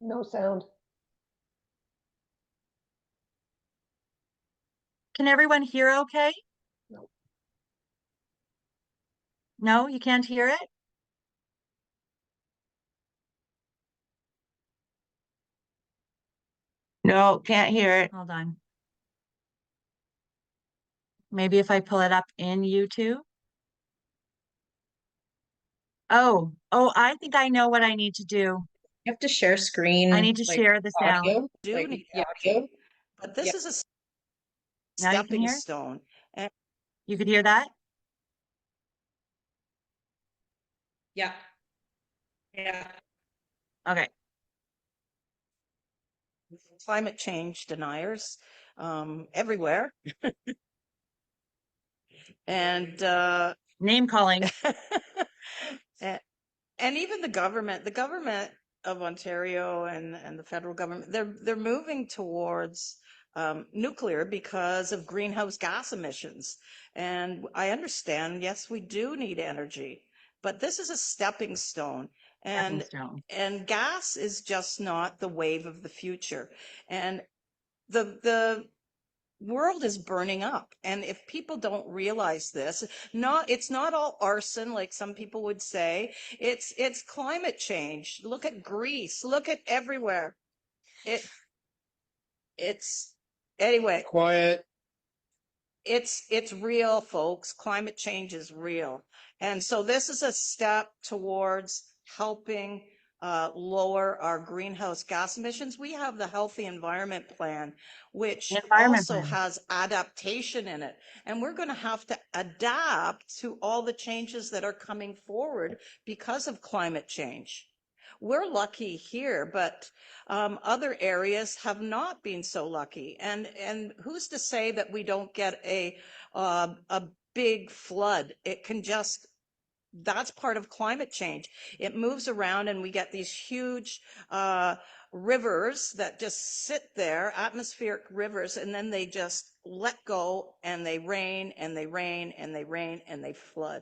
No sound. Can everyone hear okay? No. No, you can't hear it? No, can't hear it. Hold on. Maybe if I pull it up in YouTube. Oh, I think I know what I need to do. You have to share screen. I need to like, share the sound. audio. Do Like, need yeah. action, but this Yeah. is a Now you can stepping hear? stone. And You could hear that? Yeah. Yeah. Okay. climate change deniers everywhere. And Name calling. and, and even the government of Ontario and the federal government, they're moving towards nuclear because of greenhouse gas emissions. And I understand, yes, we do need energy, but this is a stepping stone. Stepping And stone. and gas is just not the wave of the future. And the world is burning up, and if people don't realize this, it's not all arson like some people would say. It's climate change. Look at Greece, look at everywhere. It's anyway, Quiet. it's real, folks. Climate change is real. And so this is a step towards helping lower our greenhouse gas emissions. We have the Healthy Environment Plan, which The environment also plan. has adaptation in it. And we're going to have to adapt to all the changes that are coming forward because of climate change. We're lucky here, but other areas have not been so lucky. And who's to say that we don't get a big flood? It can just, that's part of climate change. It moves around, and we get these huge rivers that just sit there, atmospheric rivers, and then they just let go, and they rain and they rain and they rain and they flood.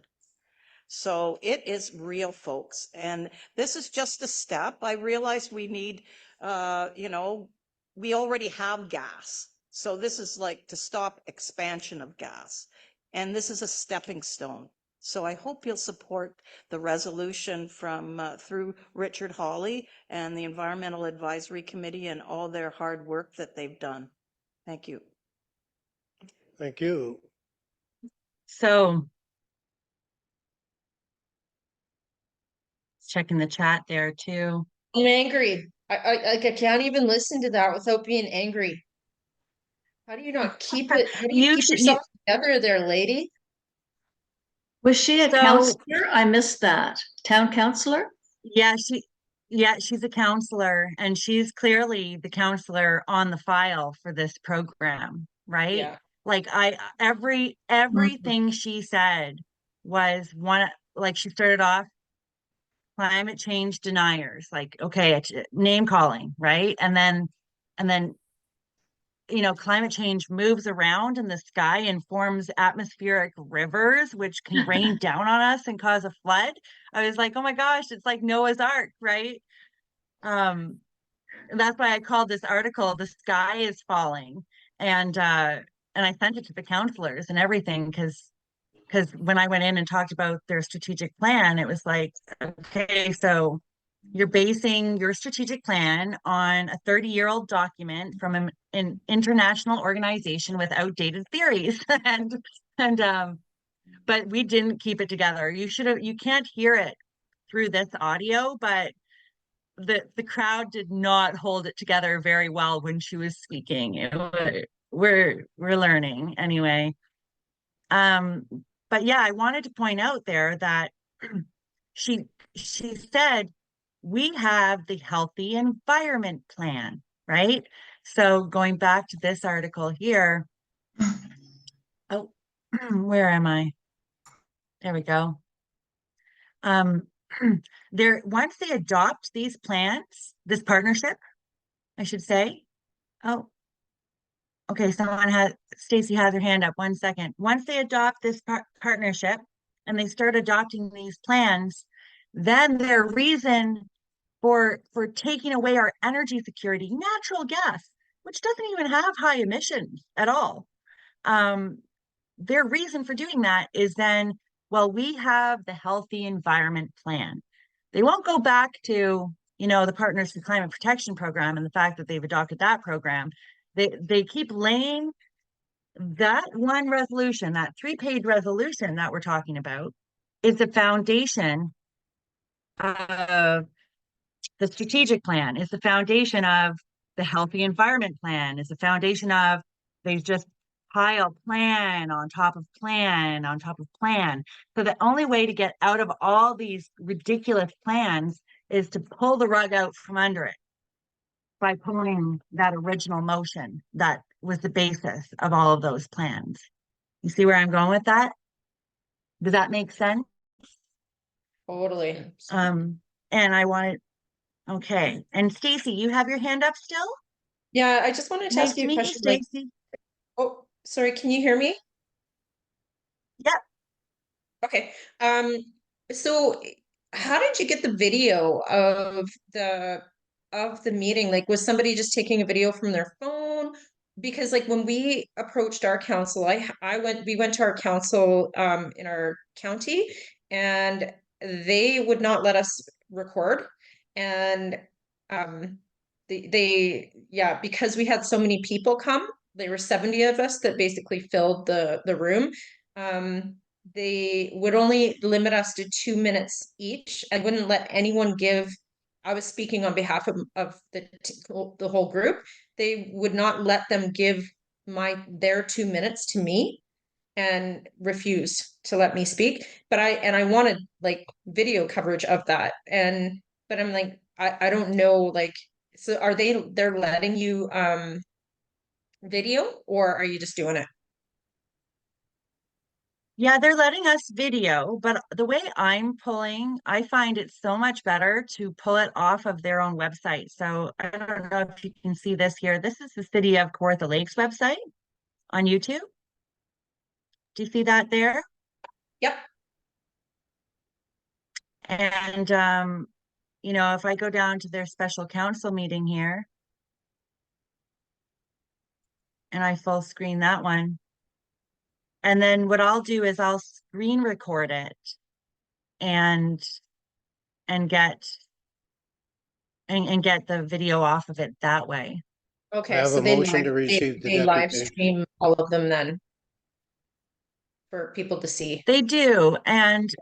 So it is real, folks. And this is just a step. I realize we need, we already have gas. So this is like to stop expansion of gas. And this is a stepping stone. So I hope you'll support the resolution from through Richard Hawley and the Environmental Advisory Committee and all their hard work that they've done. Thank you. Thank you. So checking the chat there too. I'm angry. I can't even listen to that without being angry. How do you not keep it? How do you keep yourself together there, lady? Was she a So- counselor? I missed that. Town councillor? Yeah, she's a counselor, and she's clearly the counselor on the file for this program, right? Yeah. Like everything she said was one, like she started off climate change deniers, like, okay, name calling, right? And then, climate change moves around in the sky and forms atmospheric rivers, which can rain down on us and cause a flood. I was like, oh my gosh, it's like Noah's Ark, right? And that's why I called this article "The Sky is Falling," and I sent it to the counselors and everything, because when I went in and talked about their strategic plan, it was like, okay, so you're basing your strategic plan on a 30-year-old document from an international organization with outdated theories. and but we didn't keep it together. You can't hear it through this audio, but the crowd did not hold it together very well when she was speaking. We're learning anyway. But yeah, I wanted to point out there that she said we have the Healthy Environment Plan, right? So going back to this article here, oh, where am I? There we go. Once they adopt these plans, this partnership, I should say. Oh, okay, Stacy has her hand up. 1 second. Once they adopt this partnership and they start adopting these plans, then their reason for taking away our energy security, natural gas, which doesn't even have high emissions at all. Their reason for doing that is then, well, we have the Healthy Environment Plan. They won't go back to, the Partners for Climate Protection program and the fact that they've adopted that program. They keep laying that one resolution, that 3-page resolution that we're talking about, is the foundation of the strategic plan, is the foundation of the healthy environment plan, is the foundation of, they just pile plan on top of plan on top of plan. So the only way to get out of all these ridiculous plans is to pull the rug out from under it by pulling that original motion that was the basis of all of those plans. You see where I'm going with that? Does that make sense? Totally. And I wanted, okay. And Stacy, you have your hand up still? Yeah, I just wanted to Nice ask to you a meet you, question. Like, Stacy. oh, sorry, can you hear me? Yep. Okay. So how did you get the video of the meeting? Like, was somebody just taking a video from their phone? Because like when we approached our council, we went to our council in our county, and they would not let us record. And um yeah, because we had so many people come, there were 70 of us that basically filled the room. They would only limit us to 2 minutes each and wouldn't let anyone give. I was speaking on behalf of the whole group. They would not let them give their 2 minutes to me and refused to let me speak. But I wanted like video coverage of that. But I'm like, I don't know, like, so they're letting you video, or are you just doing it? Yeah, they're letting us video, but the way I'm pulling, I find it so much better to pull it off of their own website. So I don't know if you can see this here. This is the City of Kawartha Lakes website on YouTube. Do you see that there? Yep. And you know, if I go down to their special council meeting here and I full screen that one, and then what I'll do is I'll screen record it and and get and get the video off of it that way. I Okay, have so a motion to receive the they live deputation. stream all of them then for people to see. They do. And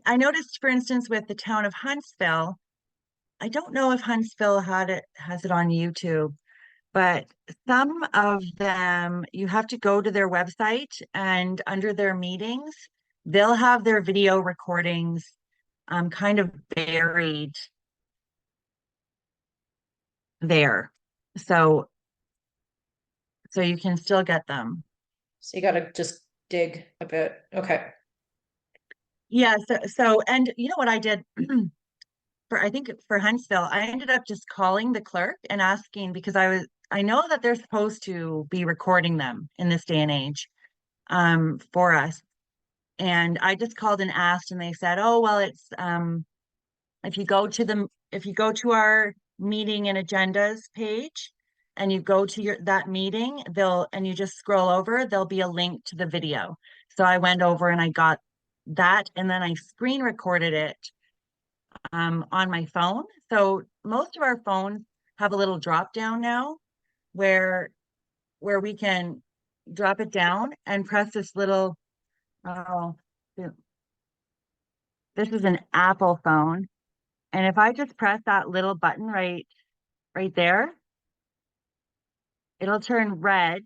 I noticed, for instance, with the town of Huntsville, I don't know if Huntsville has it on YouTube, but some of them you have to go to their website and under their meetings, they'll have their video recordings kind of buried there. So you can still get them. So you got to just dig a bit. Okay. Yeah, so and you know what I did for, I think for Huntsville, I ended up just calling the clerk and asking, because I know that they're supposed to be recording them in this day and age for us. And I just called and asked, and they said, "Oh, well, it's if you go to our meeting and agendas page and you go to that meeting, and you just scroll over, there'll be a link to the video." So I went over and I got that, and then I screen recorded it on my phone. So most of our phones have a little drop down now where we can drop it down and press this little, oh, this is an Apple phone. And if I just press that little button right there, it'll turn red.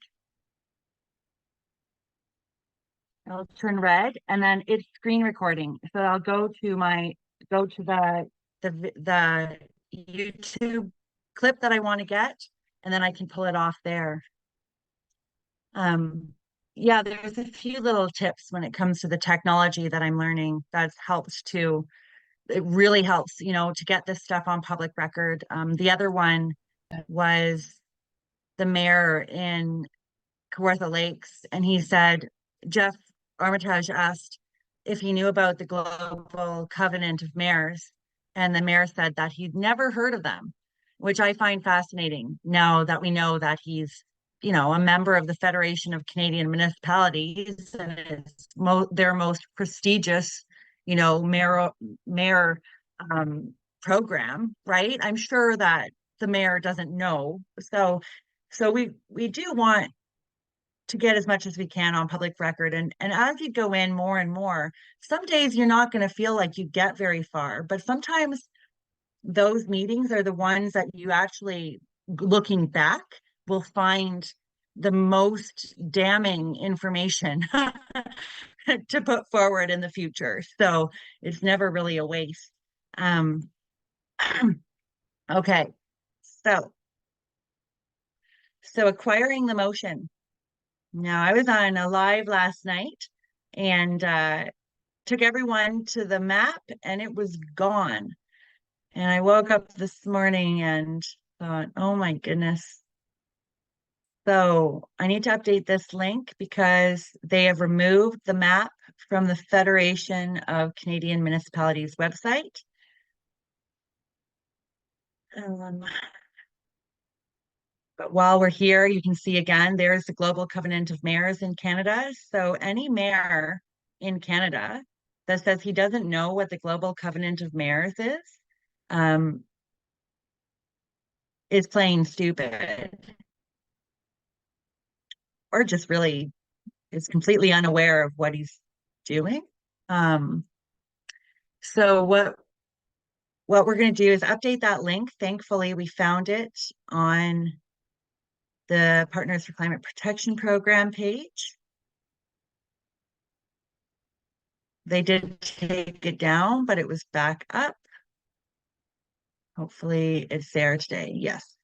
It'll turn red, and then it's screen recording. So I'll go to the YouTube clip that I want to get, and then I can pull it off there. Yeah, there's a few little tips when it comes to the technology that I'm learning that helps too. It really helps, you know, to get this stuff on public record. The other one was the mayor in Kawartha Lakes, and he said, Jeff Armitage asked if he knew about the Global Covenant of Mayors, and the mayor said that he'd never heard of them, which I find fascinating now that we know that he's, you know, a member of the Federation of Canadian Municipalities, and it's their most prestigious, you know, mayor program, right? I'm sure that the mayor doesn't know. So we do want to get as much as we can on public record. And as you go in more and more, some days you're not going to feel like you get very far, but sometimes those meetings are the ones that you actually, looking back, will find the most damning information to put forward in the future. So it's never really a waste. Okay, so acquiring the motion. Now, I was on a live last night and took everyone to the map and it was gone. And I woke up this morning and thought, oh my goodness. So I need to update this link because they have removed the map from the Federation of Canadian Municipalities website. But while we're here, you can see again, there's the Global Covenant of Mayors in Canada. So any mayor in Canada that says he doesn't know what the Global Covenant of Mayors is playing stupid or just really is completely unaware of what he's doing. So what we're going to do is update that link. Thankfully, we found it on the Partners for Climate Protection Program page. They did take it down, but it was back up. Hopefully it's there today. Yes.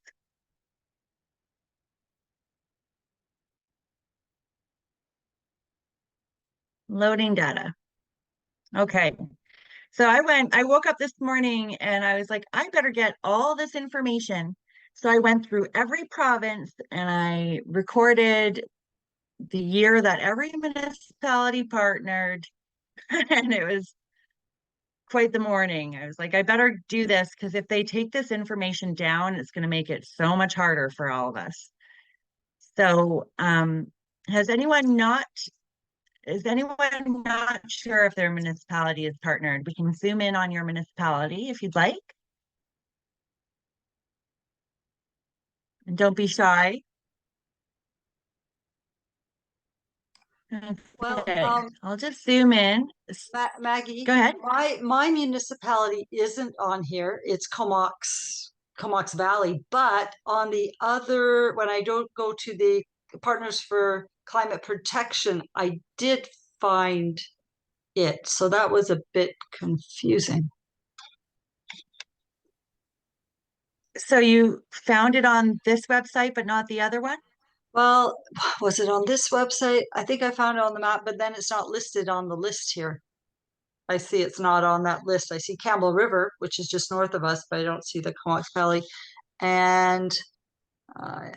Loading data. Okay. So I woke up this morning and I was like, I better get all this information. So I went through every province and I recorded the year that every municipality partnered. And it was quite the morning. I was like, I better do this because if they take this information down, it's going to make it so much harder for all of us. So, is anyone not sure if their municipality is partnered? We can zoom in on your municipality if you'd like. And don't be shy. Well, Okay, I'll just zoom in. Maggie, Go ahead. my municipality isn't on here. It's Comox Valley, but on the other, when I don't go to the Partners for Climate Protection, I did find it. So that was a bit confusing. So you found it on this website, but not the other one? Well, was it on this website? I think I found it on the map, but then it's not listed on the list here. I see it's not on that list. I see Campbell River, which is just north of us, but I don't see the Comox Valley. And I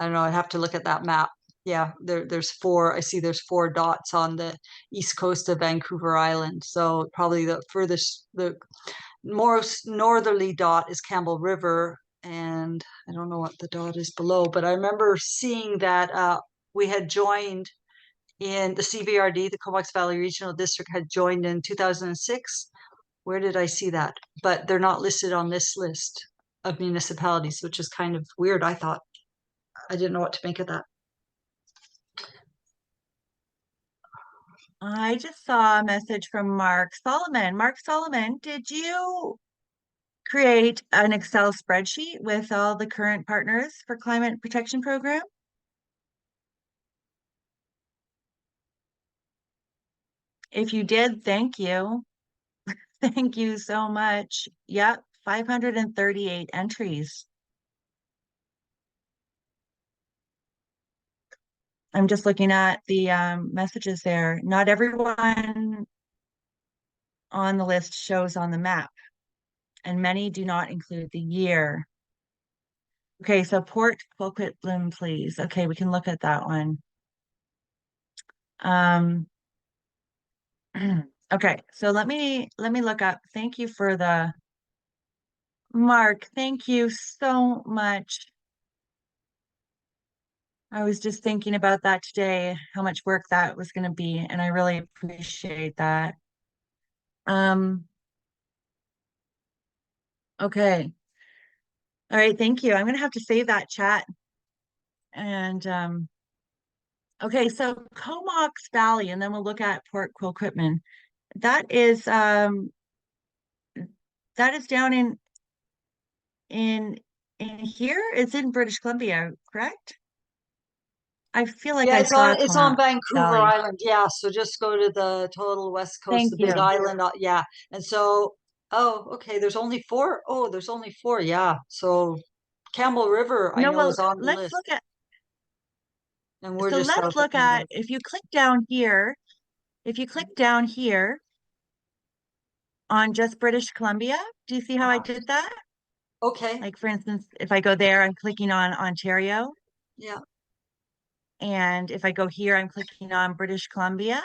don't know, I'd have to look at that map. Yeah, there's four. I see there's 4 dots on the east coast of Vancouver Island. So probably the furthest, the most northerly dot is Campbell River. And I don't know what the dot is below, but I remember seeing that we had joined in the CVRD, the Comox Valley Regional District had joined in 2006. Where did I see that? But they're not listed on this list of municipalities, which is kind of weird, I thought. I didn't know what to make of that. I just saw a message from Mark Solomon. Mark Solomon, did you create an Excel spreadsheet with all the current partners for climate protection program? If you did, thank you. Thank you so much. Yep, 538 entries. I'm just looking at the messages there. Not everyone on the list shows on the map, and many do not include the year. Okay, so Port Coquitlam, please. Okay, we can look at that one. Okay, so let me look up. Thank you for the Mark. Thank you so much. I was just thinking about that today, how much work that was going to be, and I really appreciate that. Okay. All right, thank you. I'm going to have to save that chat and Okay, so Comox Valley, and then we'll look at Port Coquitlam. That is down in here. It's in British Columbia, correct? I feel like Yeah, I saw it's on Comox Vancouver Valley. Island. Yeah, so just go to the total west coast, Thank the big you. island. Yeah, and so okay, there's only four. Oh, there's only four. Yeah, so Campbell River I No, know well, is on the let's list, look at and we're so just let's south of look Campbell at River. if you click down here, if you click down here on just British Columbia, do you see how I did that? Okay, Like for instance, if I go there, I'm clicking on Ontario. yeah, And if I go here, I'm clicking on British Columbia.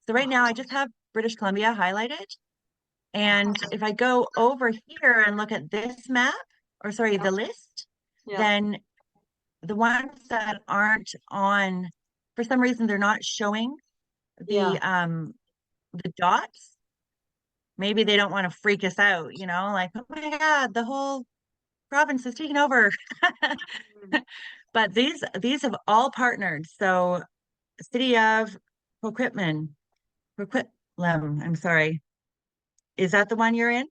So right now I just have British Columbia highlighted. And if I go over here and look at this map, or sorry, the list, yeah, then the ones that aren't on, for some reason, they're not showing yeah. the dots. Maybe they don't want to freak us out, like, oh my God, the whole province is taken over. But these have all partnered. So City of Coquitlam, I'm sorry. Is that the one you're in?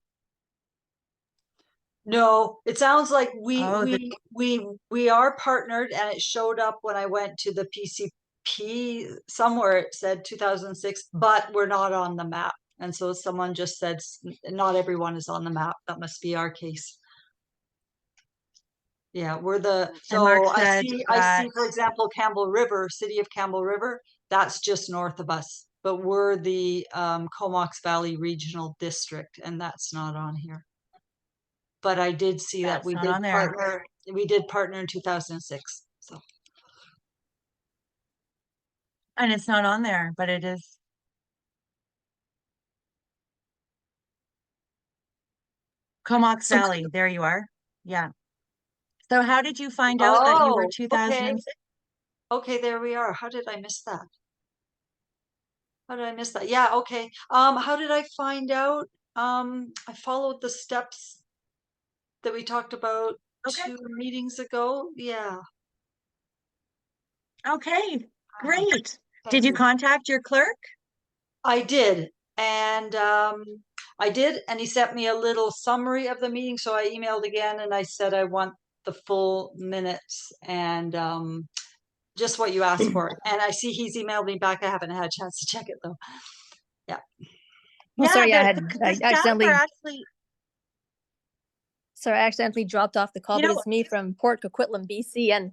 No, it sounds like Oh, we are partnered, and it showed up when I went to the PCP somewhere. It said 2006, but we're not on the map. And so someone just said not everyone is on the map. That must be our case. Yeah, we're the and Mark so said I that, see, for example, Campbell River, City of Campbell River. That's just north of us, but we're the Comox Valley Regional District, and that's not on here. But I did see that that's not on there. we did partner in 2006. So And it's not on there, but it is. Comox so Valley, there you are. Yeah. So how did you find out that you were oh, okay. 2006? Okay, there we are. How did I miss that? How did I miss that? Yeah, okay. How did I find out? I followed the steps that we talked about Okay. 2 meetings ago. Yeah. Okay. Great. Did Thank you you. contact your clerk? I did. And I did, and he sent me a little summary of the meeting. So I emailed again and I said I want the full minutes and just what you asked for. And I see he's emailed me back. I haven't had a chance to check it though. Yeah. Oh, Yeah, sorry, the I staff are actually, accidentally dropped off the call, you but know, it's me from Port Coquitlam, BC, and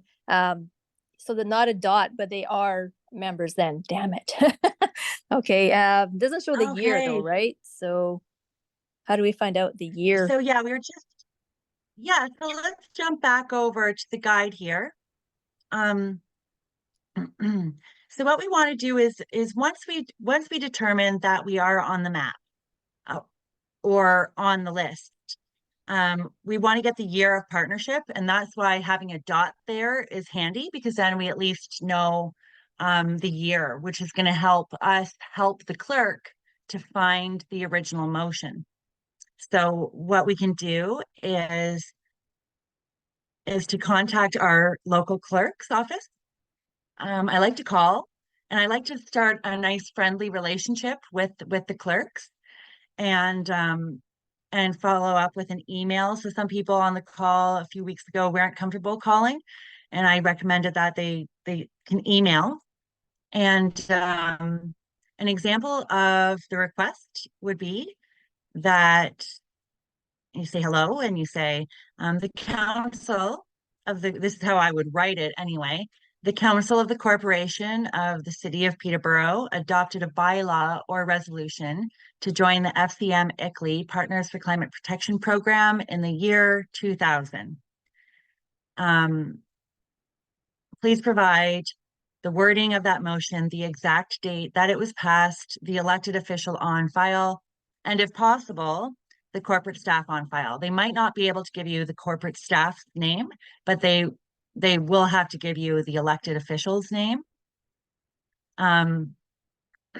so they're not a dot, but they are members. Then, damn it. Okay, doesn't show the year though, okay. right? So, how do we find out the year? So yeah, so let's jump back over to the guide here. Um, so what we want to do is once we determine that we are on the map or on the list, we want to get the year of partnership, and that's why having a dot there is handy because then we at least know the year, which is going to help us help the clerk to find the original motion. So what we can do is to contact our local clerk's office. I like to call and I like to start a nice friendly relationship with the clerks and follow up with an email. So some people on the call a few weeks ago weren't comfortable calling, and I recommended that they can email. And an example of the request would be that you say hello and you say, the council of this is how I would write it anyway. The council of the corporation of the city of Peterborough adopted a bylaw or resolution to join the FCM ICLEI Partners for Climate Protection Program in the year 2000. Please provide the wording of that motion, the exact date that it was passed, the elected official on file, and if possible, the corporate staff on file. They might not be able to give you the corporate staff name, but they will have to give you the elected official's name. Now,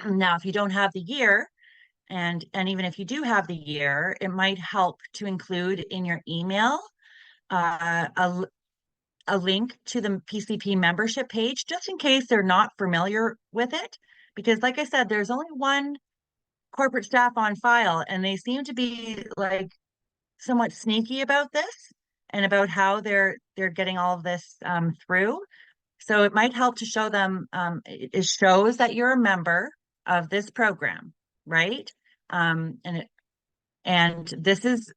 if you don't have the year, and even if you do have the year, it might help to include in your email a a link to the PCP membership page, just in case they're not familiar with it. Because like I said, there's only one corporate staff on file, and they seem to be like somewhat sneaky about this and about how they're getting all of this through. So it might help to show them, it shows that you're a member of this program, right? And this is,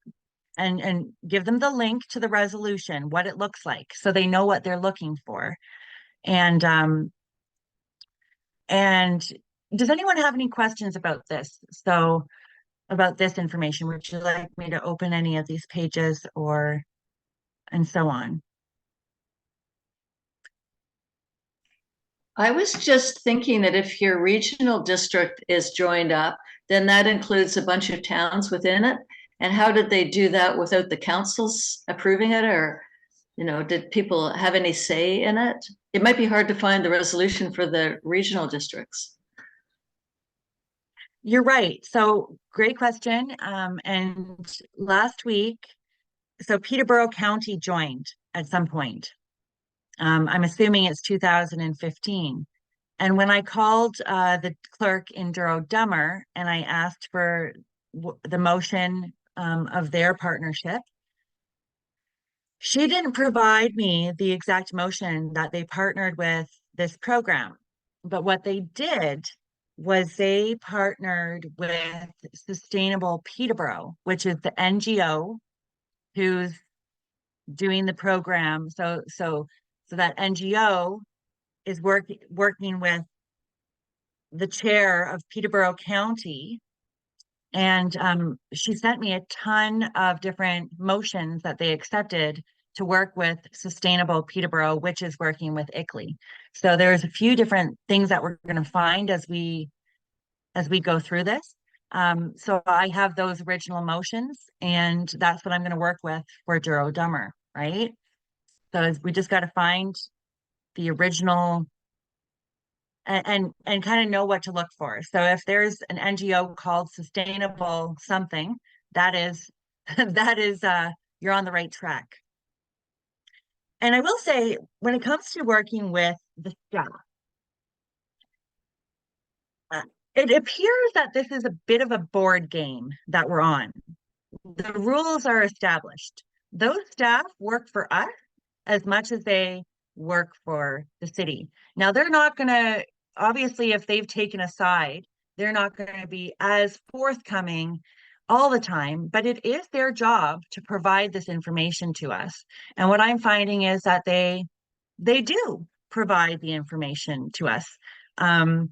and give them the link to the resolution, what it looks like, so they know what they're looking for. And does anyone have any questions about this? So about this information, would you like me to open any of these pages and so on? I was just thinking that if your regional district is joined up, then that includes a bunch of towns within it. And how did they do that without the councils approving it? Or, did people have any say in it? It might be hard to find the resolution for the regional districts. You're right. So great question. And last week, so Peterborough County joined at some point. I'm assuming it's 2015. And when I called the clerk in Duro-Dummer and I asked for the motion of their partnership, she didn't provide me the exact motion that they partnered with this program. But what they did was they partnered with Sustainable Peterborough, which is the NGO who's doing the program. So that NGO is working with the chair of Peterborough County, and she sent me a ton of different motions that they accepted to work with Sustainable Peterborough, which is working with ICLEI. So there's a few different things that we're going to find as we go through this. So I have those original motions, and that's what I'm going to work with for Duro-Dummer, right? So we just got to find the original and kind of know what to look for. So if there's an NGO called Sustainable something, that is you're on the right track. And I will say, when it comes to working with the staff, it appears that this is a bit of a board game that we're on. The rules are established. Those staff work for us as much as they work for the city. Now, they're not going to, obviously, if they've taken a side, they're not going to be as forthcoming all the time, but it is their job to provide this information to us. And what I'm finding is that they do provide the information to us. In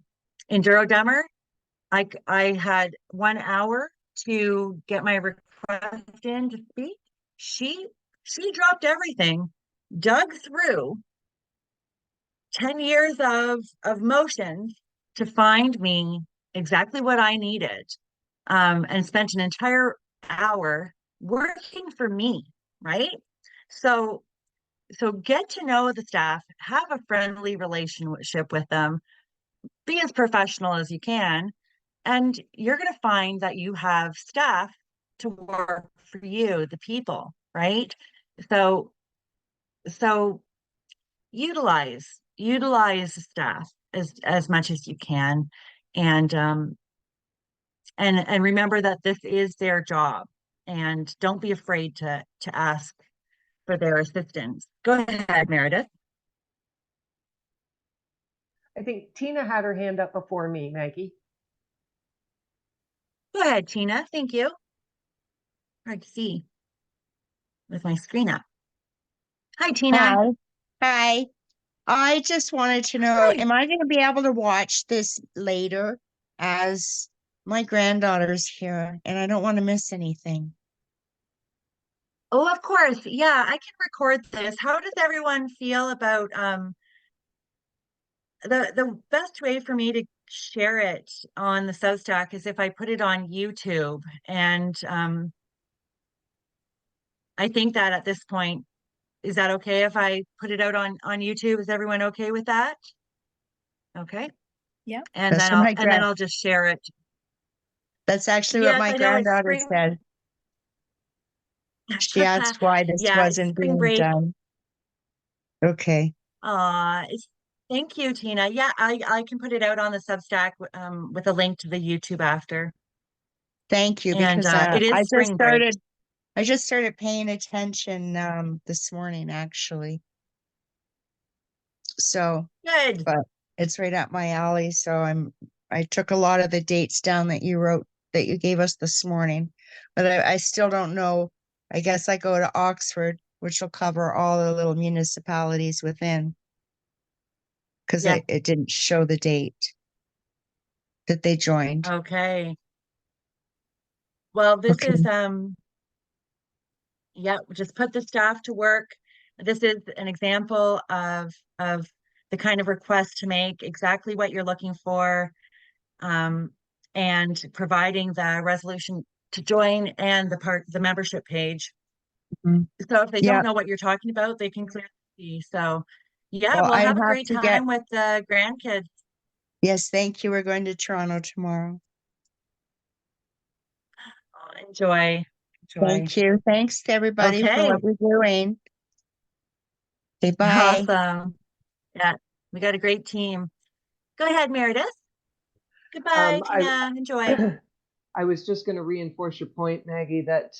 Duro-Dummer, I had 1 hour to get my request in to speak. She dropped everything, dug through 10 years of motions to find me exactly what I needed, and spent an entire hour working for me, right? So get to know the staff, have a friendly relationship with them, be as professional as you can, and you're going to find that you have staff to work for you, the people, right? So utilize the staff as much as you can, and remember that this is their job, and don't be afraid to ask for their assistance. Go ahead, Meredith. I think Tina had her hand up before me, Maggie. Go ahead, Tina. Thank you. Hard to see with my screen up. Hi, Tina. Hi. Hi. I just wanted to know, Hi. am I going to be able to watch this later, as my granddaughter's here and I don't want to miss anything? Oh, of course. Yeah, I can record this. How does everyone feel about the best way for me to share it on the Substack is if I put it on YouTube, and I think that at this point, is that okay if I put it out on YouTube? Is everyone okay with that? Okay. Yeah. And That's then what I'll just share it. That's actually what Yes, my I know it's granddaughter spring. said. She asked why this Yeah, it's wasn't spring being break. done. Okay, Thank you, Tina. Yeah, I can put it out on the Substack with a link to the YouTube after. thank you, And because it is spring break. I just started paying attention this morning actually. So, Good. but it's right up my alley, so I took a lot of the dates down that you gave us this morning. But I still don't know. I guess I go to Oxford, which will cover all the little municipalities within, because Yeah. it didn't show the date that they joined. Okay. Well, this Okay. is yeah, just put the staff to work. This is an example of the kind of request to make, exactly what you're looking for, and providing the resolution to join and the membership page. Mhm. So if they Yeah. don't know what you're talking about, they can clearly see. So yeah, Well, we'll I have a have great to time with the grandkids. Yes, thank you. We're going to Toronto tomorrow. Enjoy. Thank you. Thanks to everybody for Okay. what you're doing. Okay, bye. Awesome. Yeah, we got a great team. Go ahead, Meredith. Goodbye, I Tina. Enjoy. I was just going to reinforce your point, Maggie, that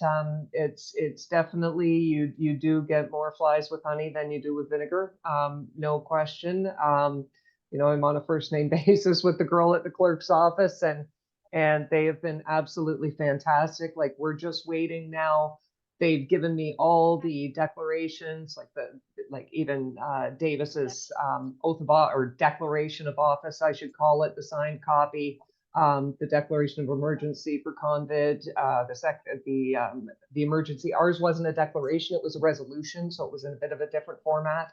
it's definitely you do get more flies with honey than you do with vinegar. No question. I'm on a first name basis with the girl at the clerk's office, and they have been absolutely fantastic. Like, we're just waiting now. They've given me all the declarations, like even Davis's oath of or declaration of office, I should call it, the signed copy. The declaration of emergency for COVID, the emergency. Ours wasn't a declaration; it was a resolution, so it was in a bit of a different format.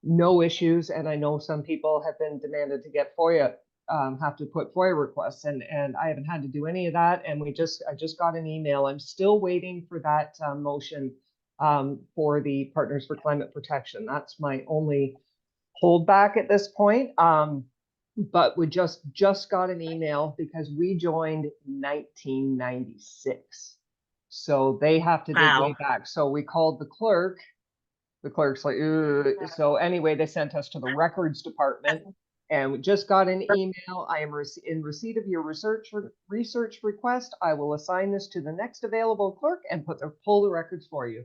No issues, and I know some people have been demanded to get FOIA, have to put FOIA requests, and I haven't had to do any of that. And I just got an email. I'm still waiting for that motion for the Partners for Climate Protection. That's my only holdback at this point. But we just got an email because we joined 1996. So they have to dig way back. So we called the clerk. The clerk's like, ugh. So anyway, they sent us to the records department, and we just got an email. I am in receipt of your research request. I will assign this to the next available clerk and pull the records for you.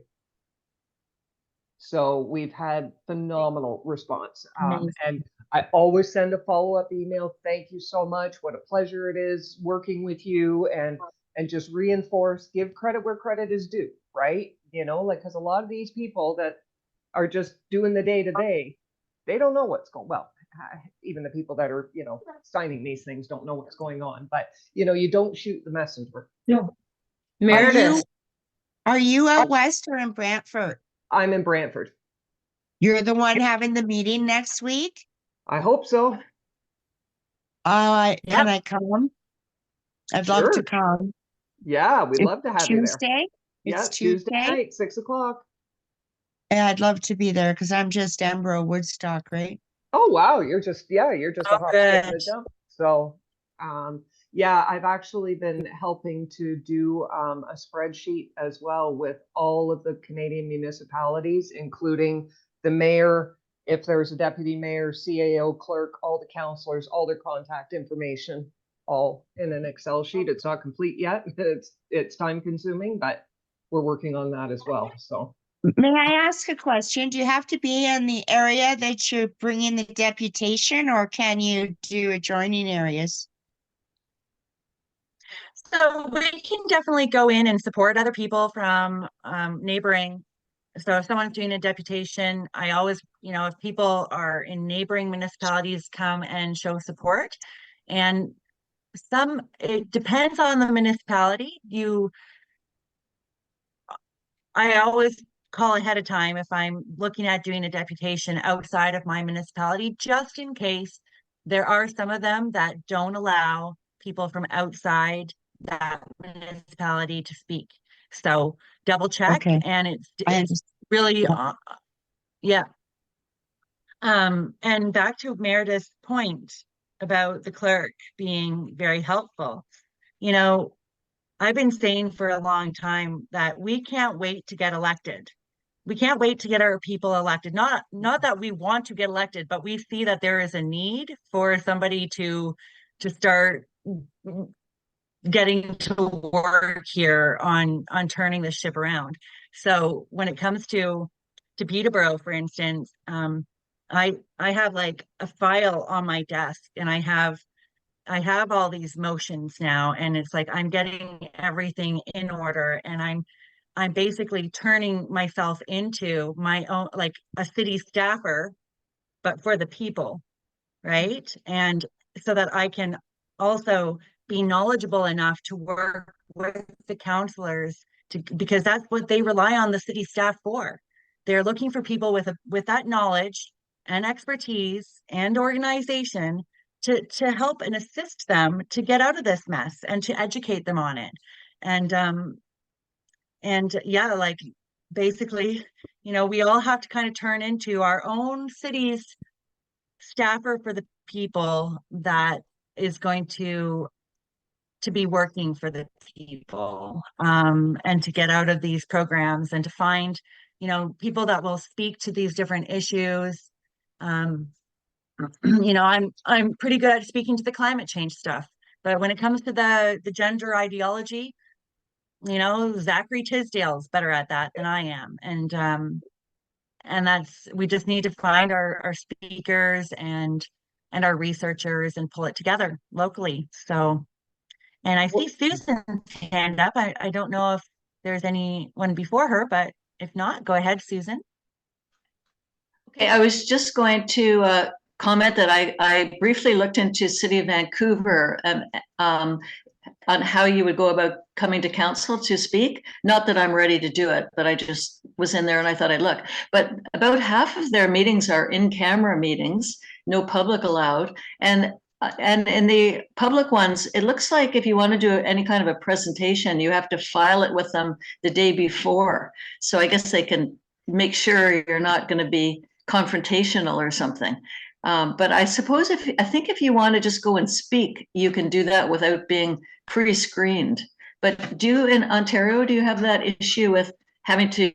So we've had phenomenal response. And I always send a follow-up email. Thank you so much. What a pleasure it is working with you, and just reinforce, give credit where credit is due, right? Because a lot of these people that are just doing the day-to-day, they don't know what's going well. Even the people that are, signing these things don't know what's going on. But, you don't shoot the messenger. No. Meredith. Are you out west or in Brantford? I'm in Brantford. You're the one having the meeting next week? I hope so. Can I come? I'd love to come. Yeah, we'd love to have you there. Tuesday? Yeah, It's Tuesday Tuesday? night, 6:00. Yeah, I'd love to be there because I'm just Embro Woodstock, right? Oh wow, you're just a hop, skip, and a Good. jump. So yeah, I've actually been helping to do a spreadsheet as well with all of the Canadian municipalities, including the mayor, if there's a deputy mayor, CAO, clerk, all the councillors, all their contact information, all in an Excel sheet. It's not complete yet. It's time consuming, but we're working on that as well. So. May I ask a question? Do you have to be in the area that you're bringing the deputation, or can you do adjoining areas? So we can definitely go in and support other people from neighboring. So if someone's doing a deputation, I always, if people are in neighboring municipalities, come and show support. And it depends on the municipality. I always call ahead of time if I'm looking at doing a deputation outside of my municipality, just in case there are some of them that don't allow people from outside that municipality to speak. So double check, Okay. and it's really, yeah. And back to Meredith's point about the clerk being very helpful. I've been saying for a long time that we can't wait to get elected. we can't wait to get our people elected. Not that we want to get elected, but we see that there is a need for somebody to start getting to work here on turning the ship around. So when it comes to Peterborough, for instance, I have like a file on my desk, and I have all these motions now, and it's like I'm getting everything in order, and I'm basically turning myself into my own, like a city staffer, but for the people, right? And so that I can also be knowledgeable enough to work with the counselors because that's what they rely on the city staff for. They're looking for people with that knowledge and expertise and organization to help and assist them to get out of this mess and to educate them on it. And yeah, like basically, we all have to kind of turn into our own city's staffer for the people that is going to be working for the people, and to get out of these programs and to find, people that will speak to these different issues. Um, I'm pretty good at speaking to the climate change stuff, but when it comes to the gender ideology, Zachary Tisdale's better at that than I am. And we just need to find our speakers and our researchers and pull it together locally. So, and I see Susan's hand up. I don't know if there's anyone before her, but if not, go ahead, Susan. Okay, I was just going to comment that I briefly looked into City of Vancouver and on how you would go about coming to council to speak. Not that I'm ready to do it, but I just was in there and I thought I'd look. But about half of their meetings are in-camera meetings, no public allowed. And in the public ones, it looks like if you want to do any kind of a presentation, you have to file it with them the day before. So I guess they can make sure you're not going to be confrontational or something. But I suppose I think if you want to just go and speak, you can do that without being pre-screened. But in Ontario, do you have that issue with having to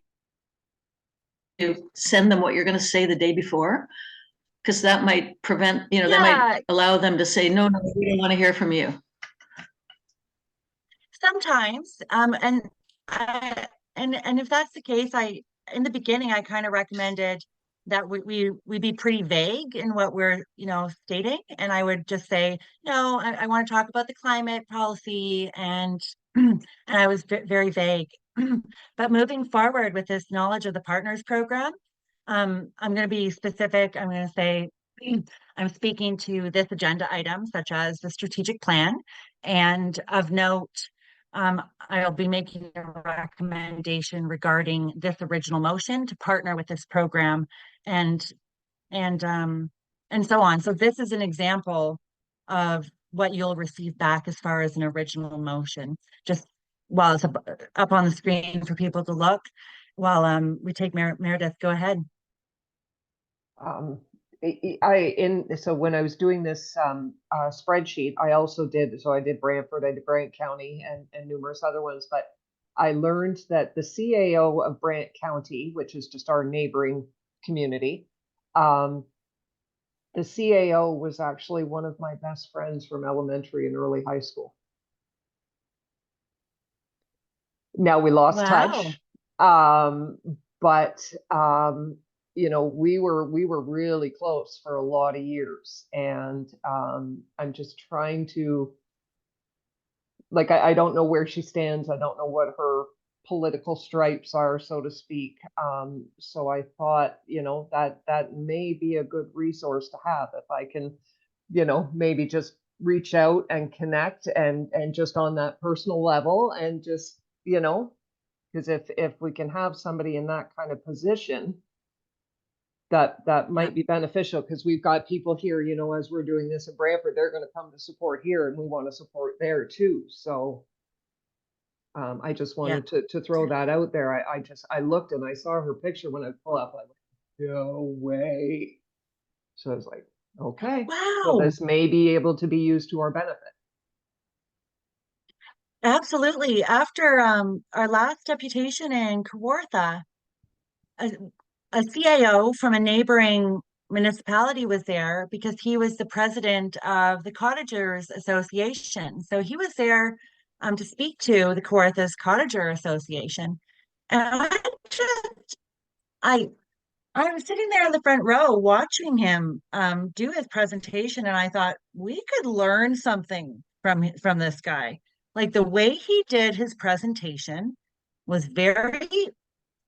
send them what you're going to say the day before? Because that might prevent, that might allow them to say, no, we don't want to hear from you. Sometimes, and if that's the case, in the beginning, I kind of recommended that we be pretty vague in what we're, stating. And I would just say, no, I want to talk about the climate policy, and I was very vague. But moving forward with this knowledge of the partners program, I'm going to be specific. I'm going to say I'm speaking to this agenda item, such as the strategic plan, and of note, I'll be making a recommendation regarding this original motion to partner with this program, and so on. So this is an example of what you'll receive back as far as an original motion, just while it's up on the screen for people to look while we take Meredith, go ahead. So when I was doing this spreadsheet, I also I did Brantford, I did Brant County and numerous other ones, but I learned that the CAO of Brant County, which is just our neighboring community, the CAO was actually one of my best friends from elementary and early high school. Now we lost touch, but we were really close for a lot of years, and I'm just trying to, like, I don't know where she stands. I don't know what her political stripes are, so to speak. So I thought, that may be a good resource to have if I can, maybe just reach out and connect and just on that personal level, and just, because if we can have somebody in that kind of position, that might be beneficial, because we've got people here, as we're doing this in Brantford, they're going to come to support here, and we want to support there too. So I just wanted to throw that out there. I looked and I saw her picture when I pulled up. I went, no way. So I was like, okay, wow. So this may be able to be used to our benefit. Absolutely. After our last deputation in Kawartha, a CAO from a neighboring municipality was there because he was the president of the Cottagers Association. So he was there to speak to the Kawarthas Cottager Association. And I was sitting there in the front row watching him do his presentation, and I thought we could learn something from this guy. Like the way he did his presentation was very,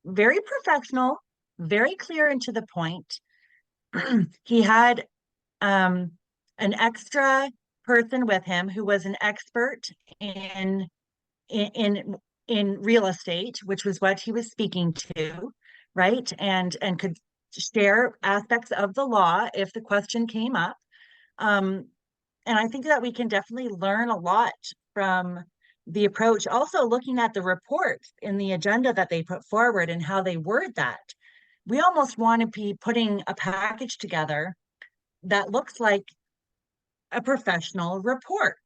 very professional, very clear and to the point. He had an extra person with him who was an expert in in in real estate, which was what he was speaking to, right? And could share aspects of the law if the question came up. And I think that we can definitely learn a lot from the approach. Also looking at the reports in the agenda that they put forward and how they word that. We almost want to be putting a package together that looks like a professional report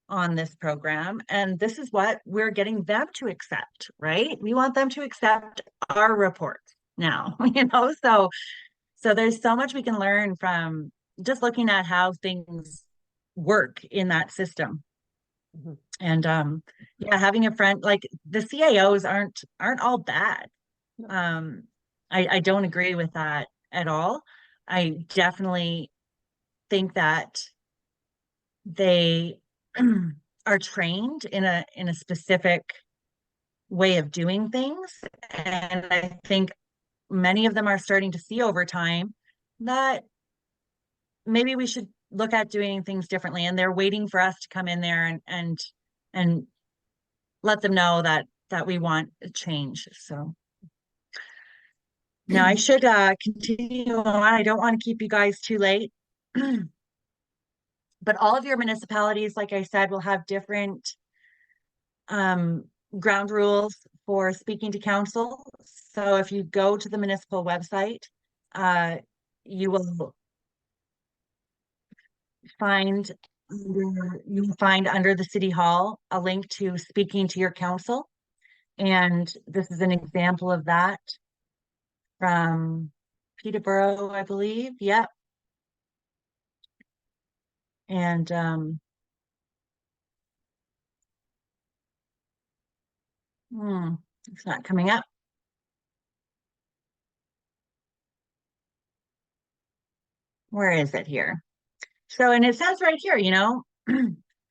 on this program. And this is what we're getting them to accept, right? We want them to accept our report now, so there's so much we can learn from just looking at how things work in that system. Mhm. And yeah, having a friend like the CAOs aren't all bad. I don't agree with that at all. I definitely think that they are trained in a specific way of doing things. And I think many of them are starting to see over time that maybe we should look at doing things differently. And they're waiting for us to come in there and let them know that we want a change. So now I should continue on. I don't want to keep you guys too late. But all of your municipalities, like I said, will have different ground rules for speaking to council. So if you go to the municipal website, you will find under the city hall a link to speaking to your council. And this is an example of that from Peterborough, I believe. Yep. And it's not coming up. Where is it here? So, and it says right here,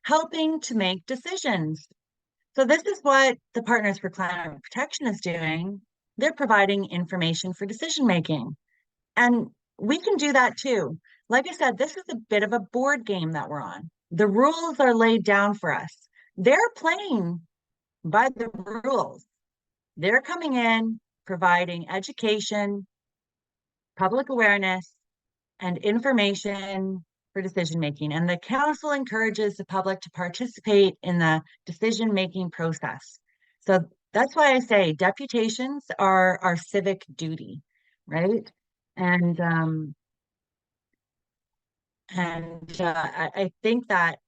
helping to make decisions. So this is what the Partners for Climate Protection is doing. They're providing information for decision making. And we can do that too. Like I said, this is a bit of a board game that we're on. The rules are laid down for us. They're playing by the rules. They're coming in, providing education, public awareness, and information for decision making. And the council encourages the public to participate in the decision making process. So that's why I say deputations are our civic duty, right? And I think that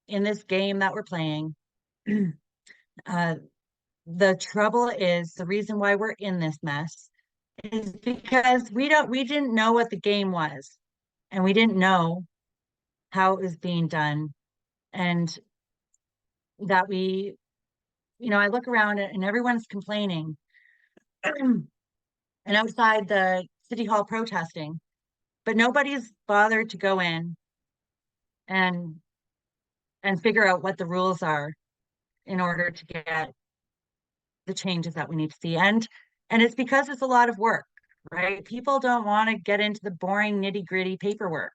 in this game that we're playing, the trouble is the reason why we're in this mess is because we didn't know what the game was, and we didn't know how it was being done, and that I look around and everyone's complaining and outside the city hall protesting, but nobody's bothered to go in and figure out what the rules are in order to get the changes that we need to see. And it's because it's a lot of work, right? People don't want to get into the boring nitty-gritty paperwork,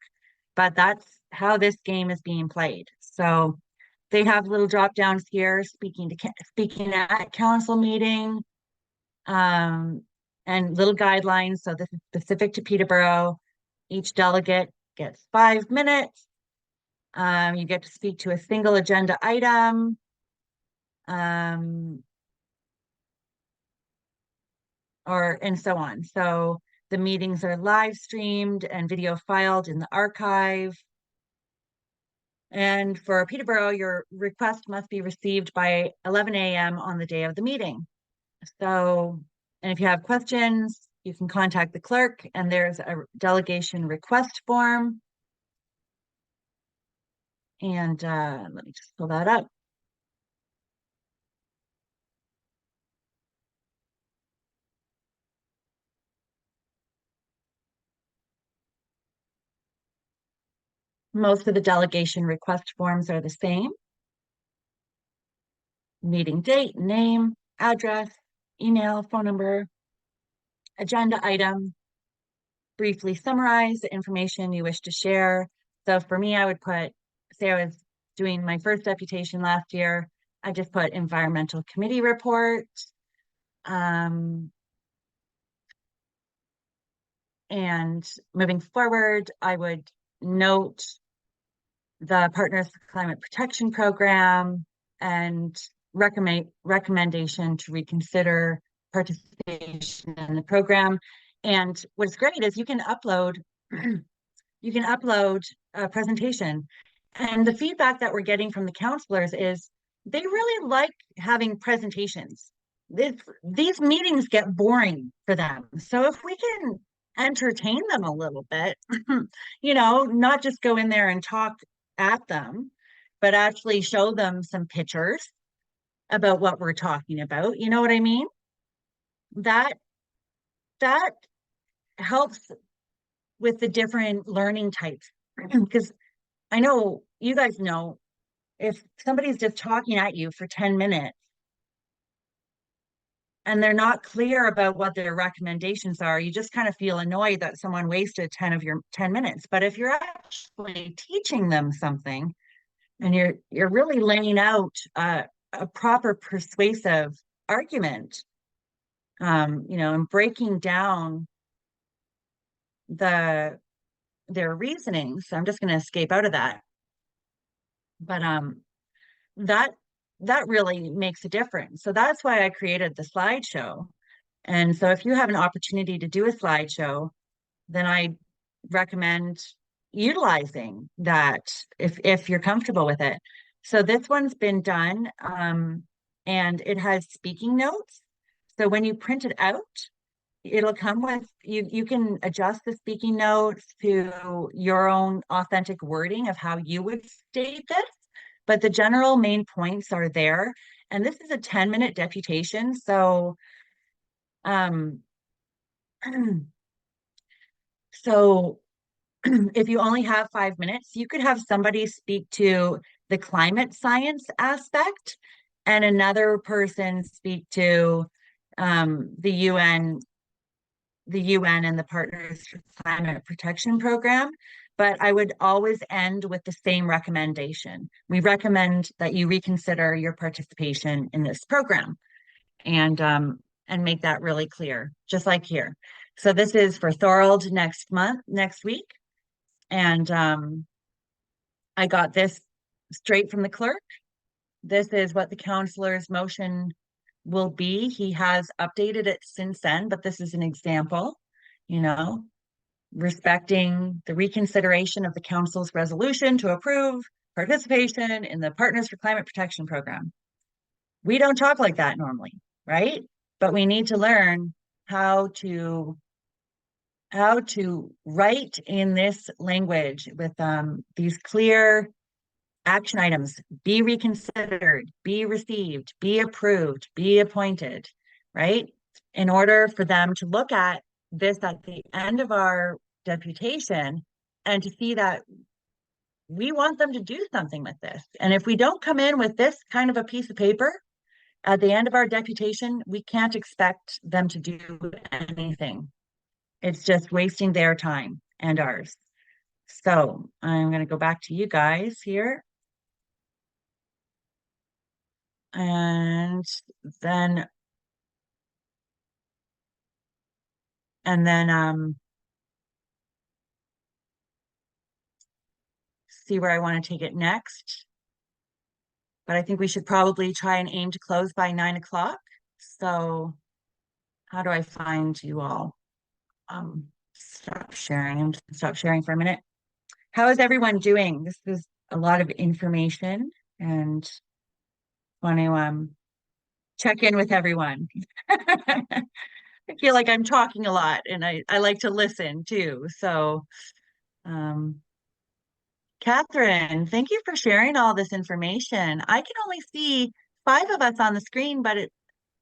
but that's how this game is being played. So they have little drop downs here, speaking at council meeting, and little guidelines. So this is specific to Peterborough. Each delegate gets 5 minutes. You get to speak to a single agenda item. And so on. So the meetings are live streamed and video filed in the archive. And for Peterborough, your request must be received by 11 a.m. on the day of the meeting. So And if you have questions, you can contact the clerk, and there's a delegation request form. And let me just pull that up. Most of the delegation request forms are the same. Meeting date, name, address, email, phone number, agenda item, briefly summarize the information you wish to share. So for me, I would put, say I was doing my first deputation last year, I just put environmental committee report. And moving forward, I would note the Partners for Climate Protection Program and recommendation to reconsider participation in the program. And what's great is you can upload a presentation. And the feedback that we're getting from the counselors is they really like having presentations. These meetings get boring for them. So if we can entertain them a little bit, not just go in there and talk at them, but actually show them some pictures about what we're talking about. You know what I mean? That helps with the different learning types. Because I know you guys know if somebody's just talking at you for 10 minutes and they're not clear about what their recommendations are, you just kind of feel annoyed that someone wasted 10 of your 10 minutes. But if you're actually teaching them something and you're really laying out a proper persuasive argument, and breaking down their reasonings. I'm just going to escape out of that. But that really makes a difference. So that's why I created the slideshow. And so if you have an opportunity to do a slideshow, then I recommend utilizing that if you're comfortable with it. So this one's been done, and it has speaking notes. So when you print it out, it'll come with, you can adjust the speaking notes to your own authentic wording of how you would state this, but the general main points are there. And this is a 10-minute deputation. So, so if you only have 5 minutes, you could have somebody speak to the climate science aspect and another person speak to the UN and the Partners for Climate Protection Program. But I would always end with the same recommendation. We recommend that you reconsider your participation in this program and make that really clear, just like here. So this is for Thorold next week. And I got this straight from the clerk. This is what the counselor's motion will be. He has updated it since then, but this is an example, respecting the reconsideration of the council's resolution to approve participation in the Partners for Climate Protection Program. We don't talk like that normally, right? But we need to learn how to write in this language with these clear action items: be reconsidered, be received, be approved, be appointed, right? In order for them to look at this at the end of our deputation and to see that we want them to do something with this. And if we don't come in with this kind of a piece of paper at the end of our deputation, we can't expect them to do anything. It's just wasting their time and ours. So I'm going to go back to you guys here. And then see where I want to take it next. But I think we should probably try and aim to close by 9 o'clock. So how do I find you all? Stop sharing. I'm just stop sharing for a minute. How is everyone doing? This is a lot of information and want to check in with everyone. I feel like I'm talking a lot and I like to listen too. So, um, Catherine, thank you for sharing all this information. I can only see 5 of us on the screen, but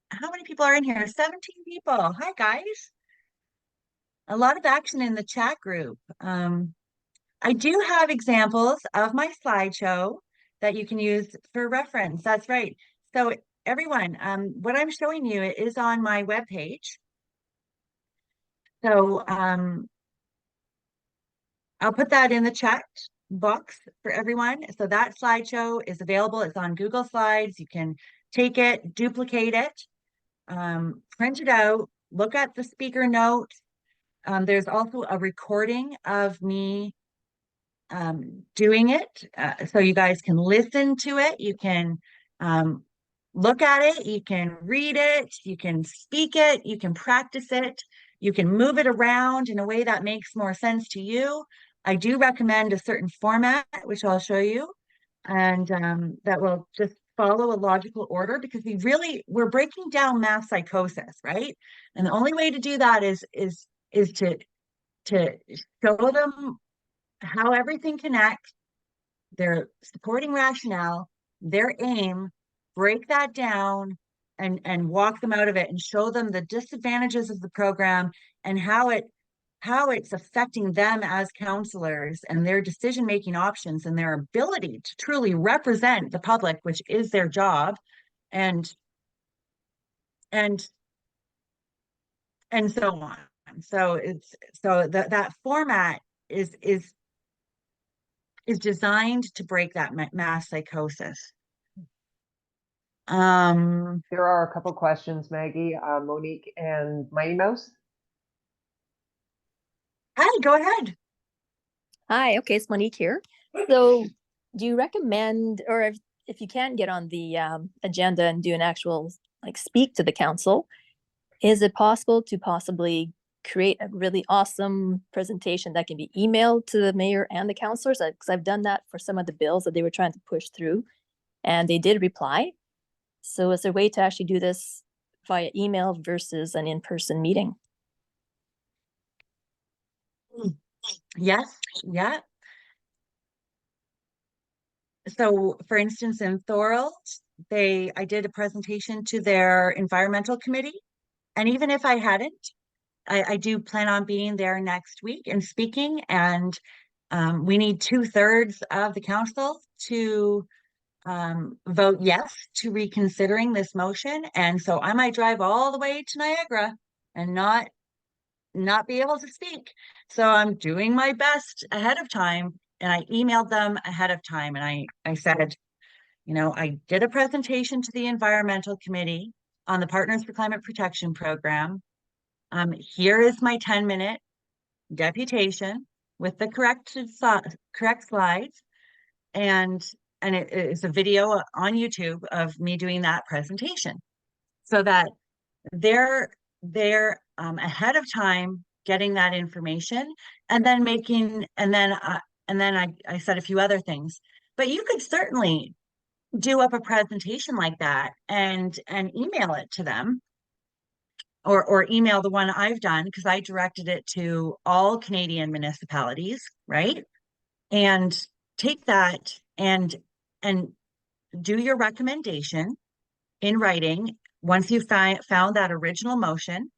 how many people are in here? 17 people. Hi, guys. A lot of action in the chat group. I do have examples of my slideshow that you can use for reference. That's right. So everyone, what I'm showing you is on my webpage. So I'll put that in the chat box for everyone. So that slideshow is available. It's on Google Slides. You can take it, duplicate it, print it out, look at the speaker notes. There's also a recording of me doing it. So you guys can listen to it. You can look at it. You can read it. You can speak it. You can practice it. You can move it around in a way that makes more sense to you. I do recommend a certain format, which I'll show you, and that will just follow a logical order because we're breaking down mass psychosis, right? And the only way to do that is to show them how everything connects, their supporting rationale, their aim, break that down and walk them out of it and show them the disadvantages of the program and how it's affecting them as counselors and their decision-making options and their ability to truly represent the public, which is their job, and and and so on. So that format is designed to break that mass psychosis. There are a couple questions, Maggie, Monique, and Mighty Mouse. Hi, go ahead. Hi, okay, it's Monique here. So do you recommend, or if you can't get on the agenda and do an actual, like, speak to the council, is it possible to possibly create a really awesome presentation that can be emailed to the mayor and the councilors? Because I've done that for some of the bills that they were trying to push through, and they did reply. So is there a way to actually do this via email versus an in-person meeting? Yes, yeah. So for instance, in Thorold, I did a presentation to their environmental committee. And even if I hadn't, I do plan on being there next week and speaking. And we need 2/3 of the council to vote yes to reconsidering this motion. And so I might drive all the way to Niagara and not be able to speak. So I'm doing my best ahead of time. And I emailed them ahead of time and I said, I did a presentation to the environmental committee on the Partners for Climate Protection program. Here is my 10-minute deputation with the correct slides. And it is a video on YouTube of me doing that presentation so that they're ahead of time getting that information and then I said a few other things, but you could certainly do up a presentation like that and email it to them or email the one I've done because I directed it to all Canadian municipalities, right? And take that and do your recommendation in writing. Once you've found that original motion,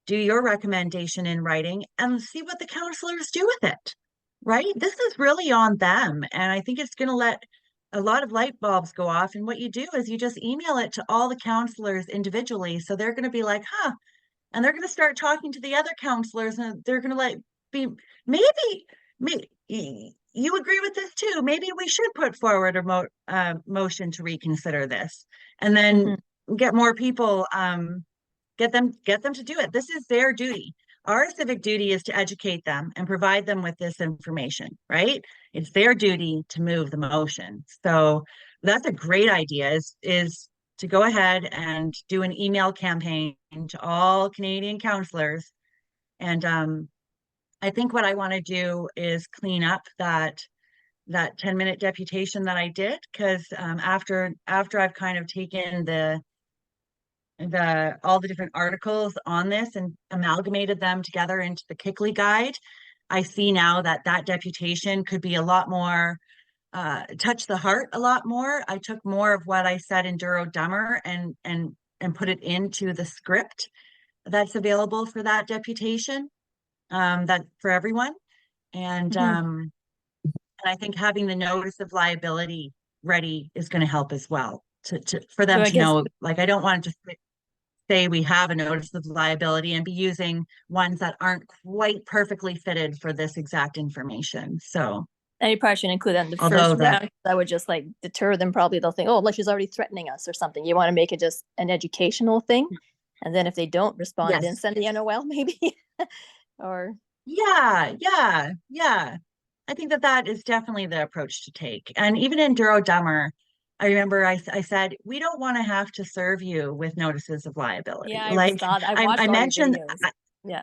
do your recommendation in writing and see what the counselors do with it, right? This is really on them. And I think it's going to let a lot of light bulbs go off. And what you do is you just email it to all the counselors individually. So they're going to be like, huh. And they're going to start talking to the other counselors and they're going to maybe you agree with this too. Maybe we should put forward a motion to reconsider this and then get more people, get them to do it. This is their duty. Our civic duty is to educate them and provide them with this information, right? It's their duty to move the motion. So that's a great idea is to go ahead and do an email campaign to all Canadian counselors. And I think what I want to do is clean up that 10-minute deputation that I did because after I've kind of taken the all the different articles on this and amalgamated them together into the KICLEI guide, I see now that that deputation could be a lot more, touch the heart a lot more. I took more of what I said in Duro Dummer and put it into the script that's available for that deputation, that for everyone. And I think having the notice of liability ready is going to help as well for them So I to guess know. Like, I don't want to just say we have a notice of liability and be using ones that aren't quite perfectly fitted for this exact information. So, and you probably shouldn't include that in the although first that, round. That would just like deter them. Probably they'll think, oh, well, she's already threatening us or something. You want to make it just an educational thing. And then if they don't respond, then yes, send the NOL maybe. Or yeah. I think that that is definitely the approach to take. And even in Duro Dummer, I remember I said, we don't want to have to serve you with notices of liability. yeah, I Like saw that. I I watched all your mentioned, videos. Yeah.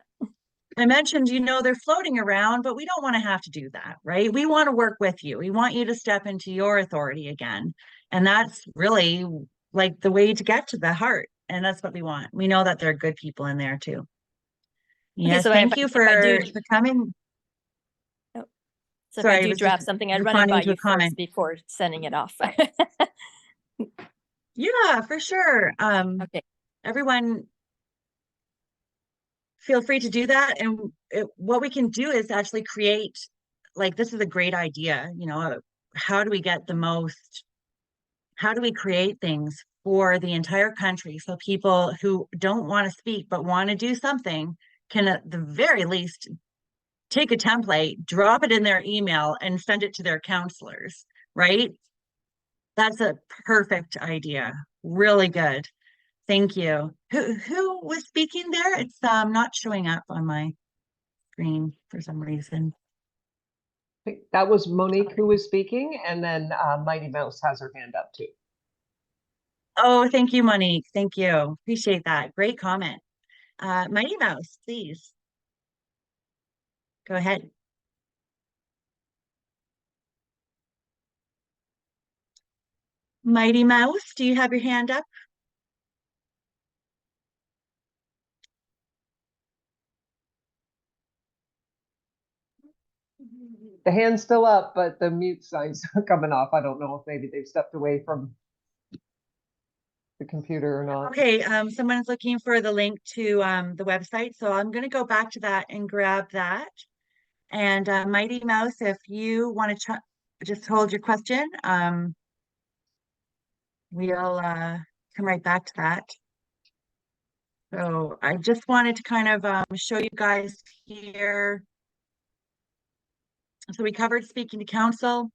I mentioned, they're floating around, but we don't want to have to do that, right? We want to work with you. We want you to step into your authority again. And that's really like the way to get to the heart. And that's what we want. We know that there are good people in there too. Okay, Yes, so thank you if I do, for coming. oh, so if Sorry, I I do was just draft something, I'd run it responding by to a you comment. first before sending it off. Yeah, for sure. Okay. Everyone feel free to do that. And what we can do is actually create, like, this is a great idea, how do we get the most, how do we create things for the entire country so people who don't want to speak but want to do something can at the very least take a template, drop it in their email and send it to their counselors, right? That's a perfect idea. Really good. Thank you. Who was speaking there? It's not showing up on my screen for some reason. I think that was Monique who was speaking, and then Mighty Mouse has her hand up too. Oh, thank you, Monique. Thank you. Appreciate that. Great comment. Mighty Mouse, please. Go ahead. Mighty Mouse, do you have your hand up? The hand's still up, but the mute sign's coming off. I don't know if maybe they've stepped away from the computer or not. Okay, someone's looking for the link to the website, so I'm going to go back to that and grab that. And Mighty Mouse, if you want to just hold your question, we'll come right back to that. So I just wanted to kind of show you guys here. So we covered speaking to council.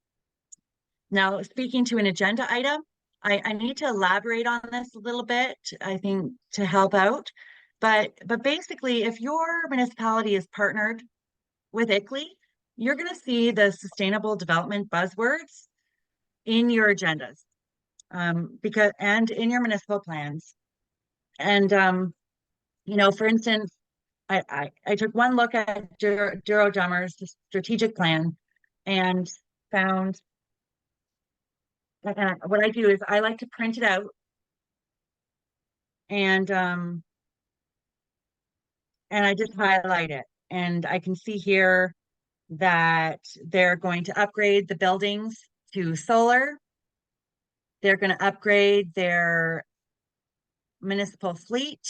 Now, speaking to an agenda item, I need to elaborate on this a little bit, I think, to help out. But basically, if your municipality is partnered with ICLEI, you're going to see the sustainable development buzzwords in your agendas, and in your municipal plans. And for instance, I took one look at Duro Dummer's strategic plan and found what I do is I like to print it out and I just highlight it. And I can see here that they're going to upgrade the buildings to solar. They're going to upgrade their municipal fleet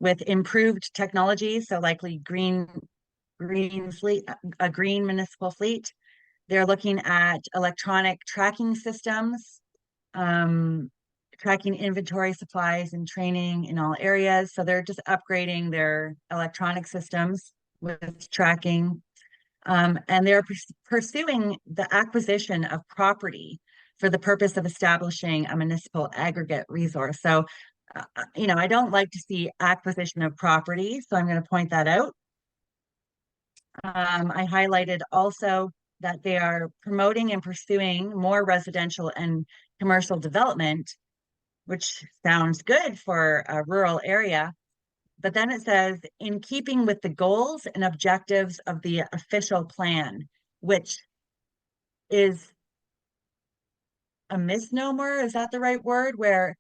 with improved technology, so likely green fleet, a green municipal fleet. They're looking at electronic tracking systems, tracking inventory, supplies, and training in all areas. So they're just upgrading their electronic systems with tracking. And they're pursuing the acquisition of property for the purpose of establishing a municipal aggregate resource. So, I don't like to see acquisition of property, so I'm going to point that out. I highlighted also that they are promoting and pursuing more residential and commercial development, which sounds good for a rural area. But then it says, in keeping with the goals and objectives of the official plan, which is a misnomer. Is that the right word? Where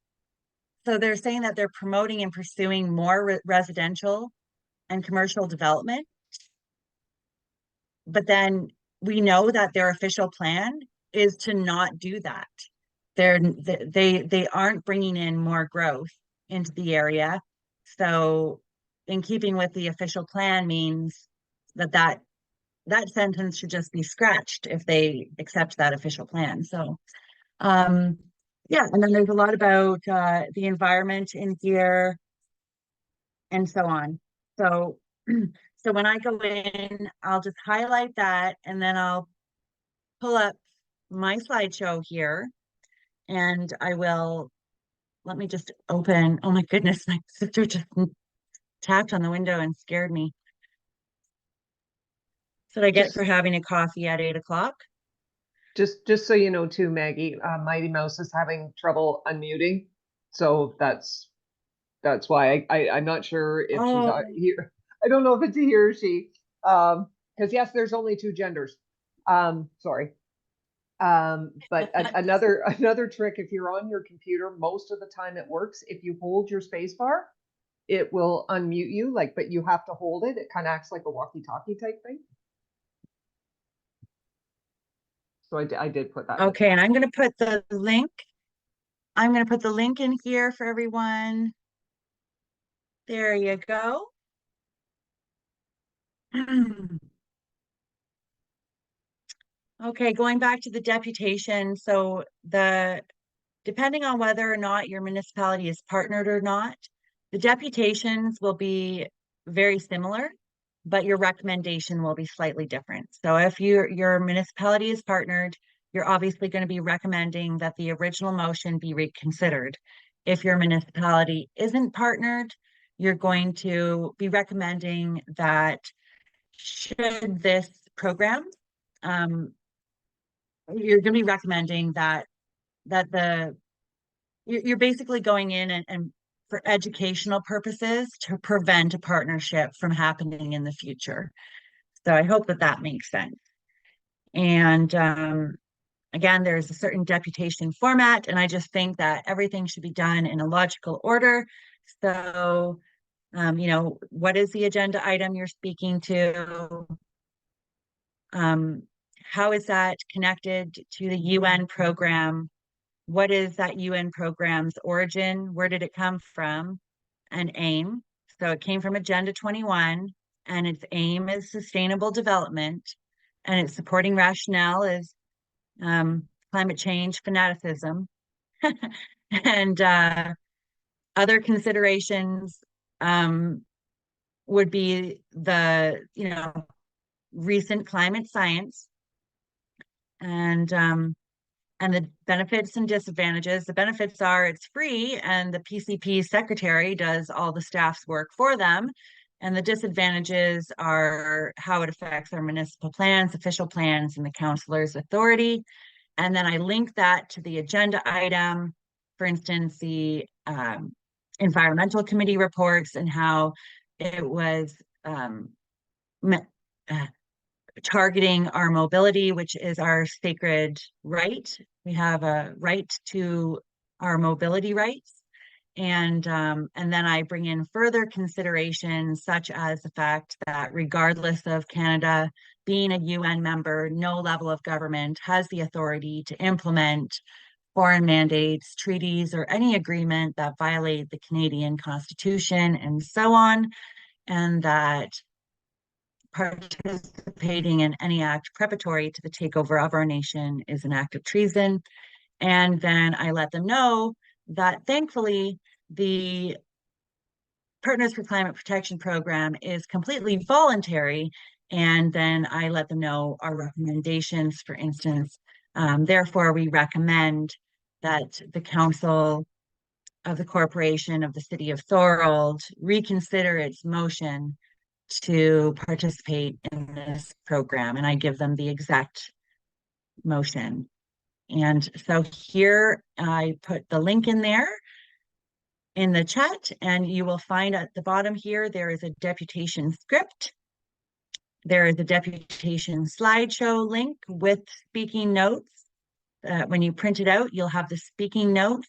So they're saying that they're promoting and pursuing more residential and commercial development. But then we know that their official plan is to not do that. They aren't bringing in more growth into the area. So in keeping with the official plan means that sentence should just be scratched if they accept that official plan. So yeah, and then there's a lot about the environment in here and so on. So so when I go in, I'll just highlight that and then I'll pull up my slideshow here and I will, let me just open, oh my goodness, my sister just tapped on the window and scared me. So I get for having a coffee at 8 o'clock. Just so you know too, Maggie, Mighty Mouse is having trouble unmuting. So that's why I'm not sure if she's here. I don't know if it's a he or she. Because yes, there's only two genders. Sorry. But another trick, if you're on your computer, most of the time it works. If you hold your space bar, it will unmute you, but you have to hold it. It kind of acts like a walkie-talkie type thing. So I did put that. Okay, and I'm going to put the link. I'm going to put the link in here for everyone. There you go. Okay, going back to the deputation. So depending on whether or not your municipality is partnered or not, the deputations will be very similar, but your recommendation will be slightly different. So if your municipality is partnered, you're obviously going to be recommending that the original motion be reconsidered. If your municipality isn't partnered, you're going to be recommending that should this program, you're going to be recommending that you're basically going in and for educational purposes to prevent a partnership from happening in the future. So I hope that makes sense. And again, there's a certain deputation format, and I just think that everything should be done in a logical order. So, what is the agenda item you're speaking to? How is that connected to the UN program? What is that UN program's origin? Where did it come from? And aim. So it came from Agenda 21, and its aim is sustainable development, and its supporting rationale is climate change fanaticism. And other considerations would be the, recent climate science and the benefits and disadvantages. The benefits are it's free and the PCP secretary does all the staff's work for them. And the disadvantages are how it affects our municipal plans, official plans, and the councillor's authority. And then I link that to the agenda item, for instance, the environmental committee reports and how it was targeting our mobility, which is our sacred right. We have a right to our mobility rights. And then I bring in further considerations, such as the fact that regardless of Canada being a UN member, no level of government has the authority to implement foreign mandates, treaties, or any agreement that violate the Canadian Constitution and so on, and that participating in any act preparatory to the takeover of our nation is an act of treason. And then I let them know that thankfully the Partners for Climate Protection program is completely voluntary. And then I let them know our recommendations, for instance. Therefore, we recommend that the council of the corporation of the city of Thorold reconsider its motion to participate in this program. And I give them the exact motion. And so here I put the link in there in the chat, and you will find at the bottom here, there is a deputation script. There is a deputation slideshow link with speaking notes. When you print it out, you'll have the speaking notes.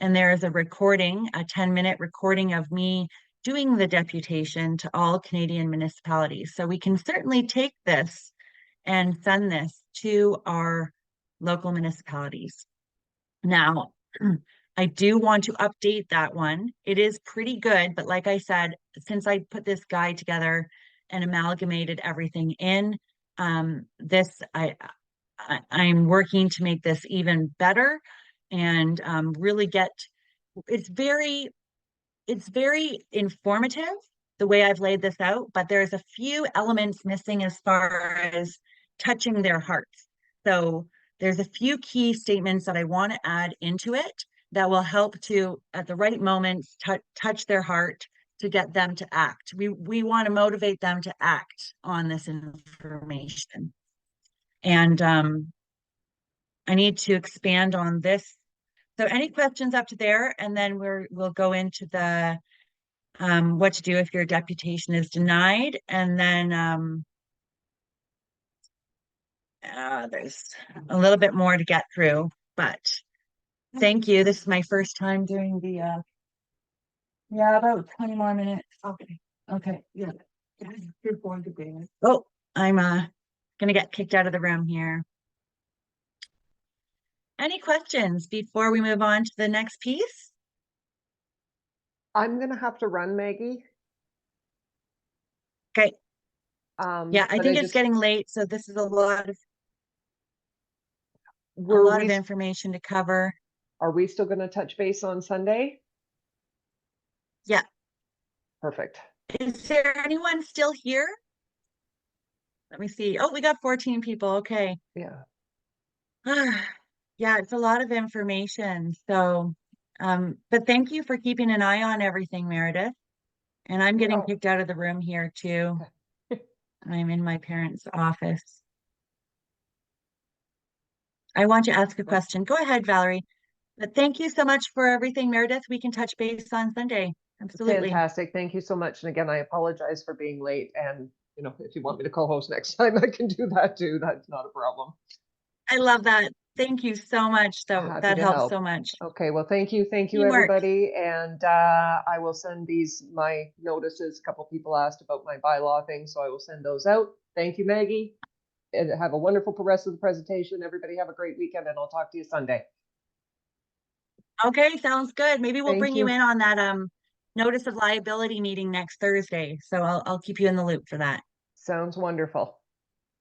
And there is a recording, a 10-minute recording of me doing the deputation to all Canadian municipalities. So we can certainly take this and send this to our local municipalities. Now, I do want to update that one. It is pretty good, but like I said, since I put this guide together and amalgamated everything in, I'm working to make this even better and really get, it's very informative the way I've laid this out, but there's a few elements missing as far as touching their hearts. So there's a few key statements that I want to add into it that will help to, at the right moments, touch their heart to get them to act. We want to motivate them to act on this information. And I need to expand on this. So any questions up to there, and then we'll go into the what to do if your deputation is denied, and then there's a little bit more to get through, but thank you. This is my first time doing the yeah, about 20 more minutes. Okay, yeah. Oh, I'm gonna get kicked out of the room here. Any questions before we move on to the next piece? I'm gonna have to run, Maggie. Okay. Yeah, I but think it's just- getting late, so this is a lot of we information to cover. Are we still gonna touch base on Sunday? Yeah. Perfect. Is there anyone still here? Let me see. Oh, we got 14 people. Okay. Yeah. Yeah, it's a lot of information. So, but thank you for keeping an eye on everything, Meredith. And I'm getting Oh. kicked out of the room here too. I'm in my parents' office. I want to ask a question. Go ahead, Valerie. But thank you so much for everything, Meredith. We can touch base on Sunday. Absolutely. Fantastic. Thank you so much. And again, I apologize for being late. And if you want me to co-host next time, I can do that too. That's not a problem. I love that. Thank you so much. Happy That to helps help. so much. Okay, well, thank you. Thank you, Teamwork. everybody. And I will send my notices. A couple people asked about my bylaw thing, so I will send those out. Thank you, Maggie. And have a wonderful rest of the presentation. Everybody have a great weekend, and I'll talk to you Sunday. Okay, sounds good. Maybe we'll Thank bring you you. in on that notice of liability meeting next Thursday. So I'll keep you in the loop for that. Sounds wonderful.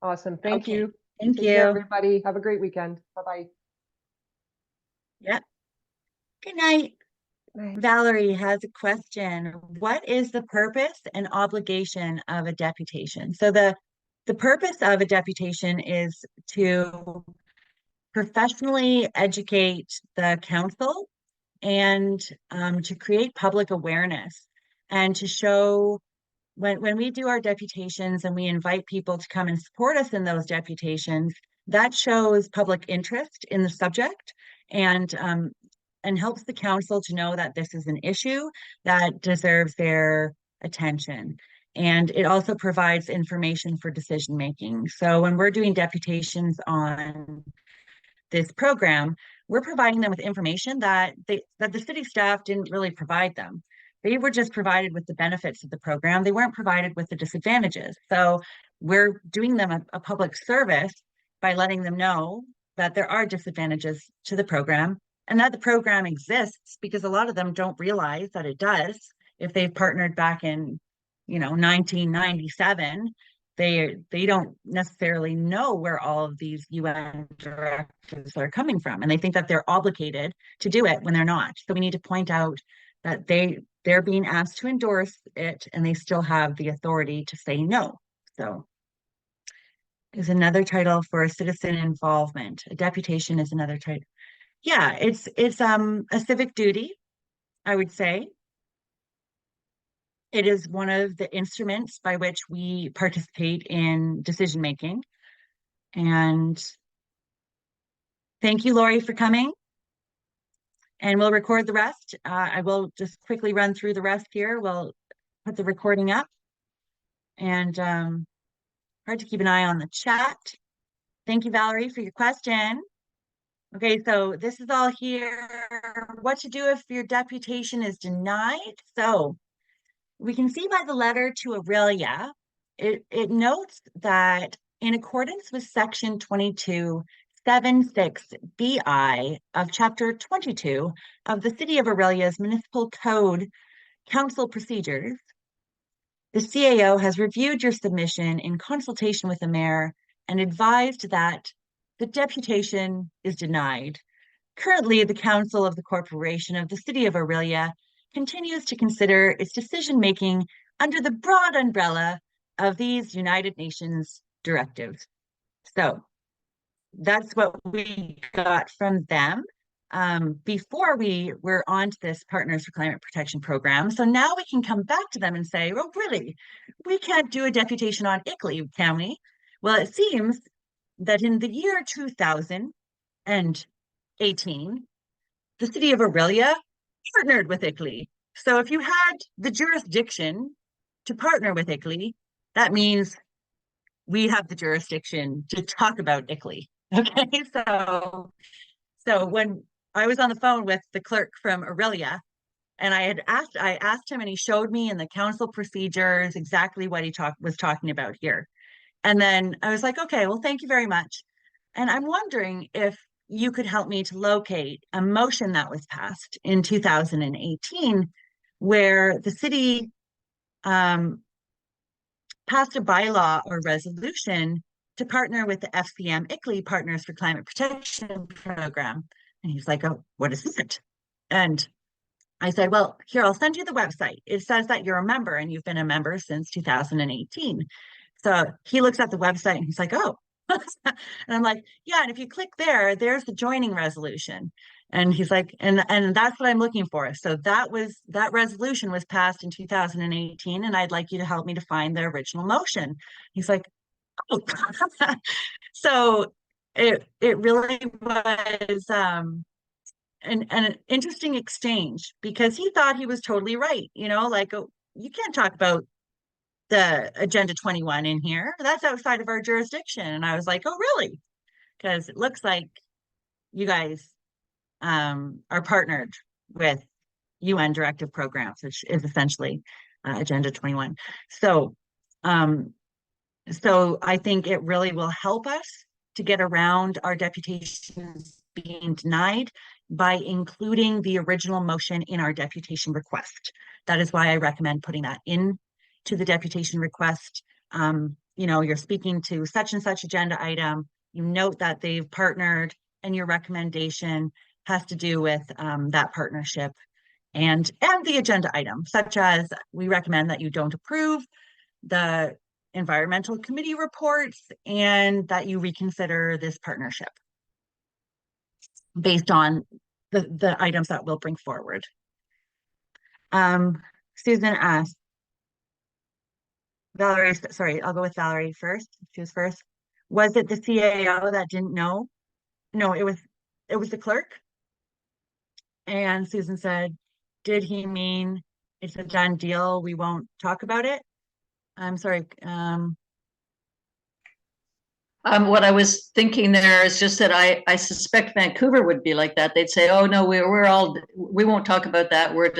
Awesome. Thank Okay. you. Thank Take care, you. everybody. Have a great weekend. Bye-bye. Yep. Good night. Bye. Valerie has a question. What is the purpose and obligation of a deputation? So the purpose of a deputation is to professionally educate the council and to create public awareness and to show when we do our deputations and we invite people to come and support us in those deputations, that shows public interest in the subject and helps the council to know that this is an issue that deserves their attention. And it also provides information for decision making. So when we're doing deputations on this program, we're providing them with information that the city staff didn't really provide them. They were just provided with the benefits of the program. They weren't provided with the disadvantages. So we're doing them a public service by letting them know that there are disadvantages to the program and that the program exists, because a lot of them don't realize that it does. If they've partnered back in 1997, they don't necessarily know where all of these UN directives are coming from, and they think that they're obligated to do it when they're not. So we need to point out that they're being asked to endorse it, and they still have the authority to say no. So is another title for citizen involvement. A deputation is another title. Yeah, it's a civic duty, I would say. It is one of the instruments by which we participate in decision making. And thank you, Lori, for coming. And we'll record the rest. I will just quickly run through the rest here. We'll put the recording up. And hard to keep an eye on the chat. Thank you, Valerie, for your question. Okay, so this is all here. What to do if your deputation is denied. So we can see by the letter to Aurelia, it notes that in accordance with section 2276 BI of chapter 22 of the City of Aurelia's Municipal Code Council Procedures, the CAO has reviewed your submission in consultation with the mayor and advised that the deputation is denied. Currently, the Council of the Corporation of the City of Aurelia continues to consider its decision-making under the broad umbrella of these United Nations directives. So that's what we got from them before we were on to this Partners for Climate Protection program. So now we can come back to them and say, oh, really, we can't do a deputation on ICLEI, can we? Well, it seems that in the year 2018, the City of Aurelia partnered with ICLEI. So if you had the jurisdiction to partner with ICLEI, that means we have the jurisdiction to talk about ICLEI. Okay, so when I was on the phone with the clerk from Aurelia, and I asked him, and he showed me in the council procedures exactly what he was talking about here. And then I was like, okay, well, thank you very much. And I'm wondering if you could help me to locate a motion that was passed in 2018 where the city passed a bylaw or resolution to partner with the FCM ICLEI Partners for Climate Protection program. And he's like, oh, what is it? And I said, well, here, I'll send you the website. It says that you're a member and you've been a member since 2018. So he looks at the website and he's like, oh, and I'm like, yeah, and if you click there, there's the joining resolution. And he's like, and that's what I'm looking for. So that resolution was passed in 2018, and I'd like you to help me to find the original motion. He's like, oh, so it really was an interesting exchange, because he thought he was totally right, like, oh, you can't talk about the Agenda 21 in here. That's outside of our jurisdiction. And I was like, oh, really? Because it looks like you guys are partnered with UN directive programs, which is essentially Agenda 21. So I think it really will help us to get around our deputations being denied by including the original motion in our deputation request. That is why I recommend putting that in to the deputation request. You're speaking to such and such agenda item, you note that they've partnered, and your recommendation has to do with that partnership and the agenda item, such as we recommend that you don't approve the environmental committee reports and that you reconsider this partnership based on the items that we'll bring forward. Susan asked, Valerie, sorry, I'll go with Valerie first. She was first. Was it the CAO that didn't know? No, it was the clerk. And Susan said, did he mean it's a done deal, we won't talk about it? I'm sorry. What I was thinking there is just that I suspect Vancouver would be like that. They'd say, oh no, we won't talk about that. We're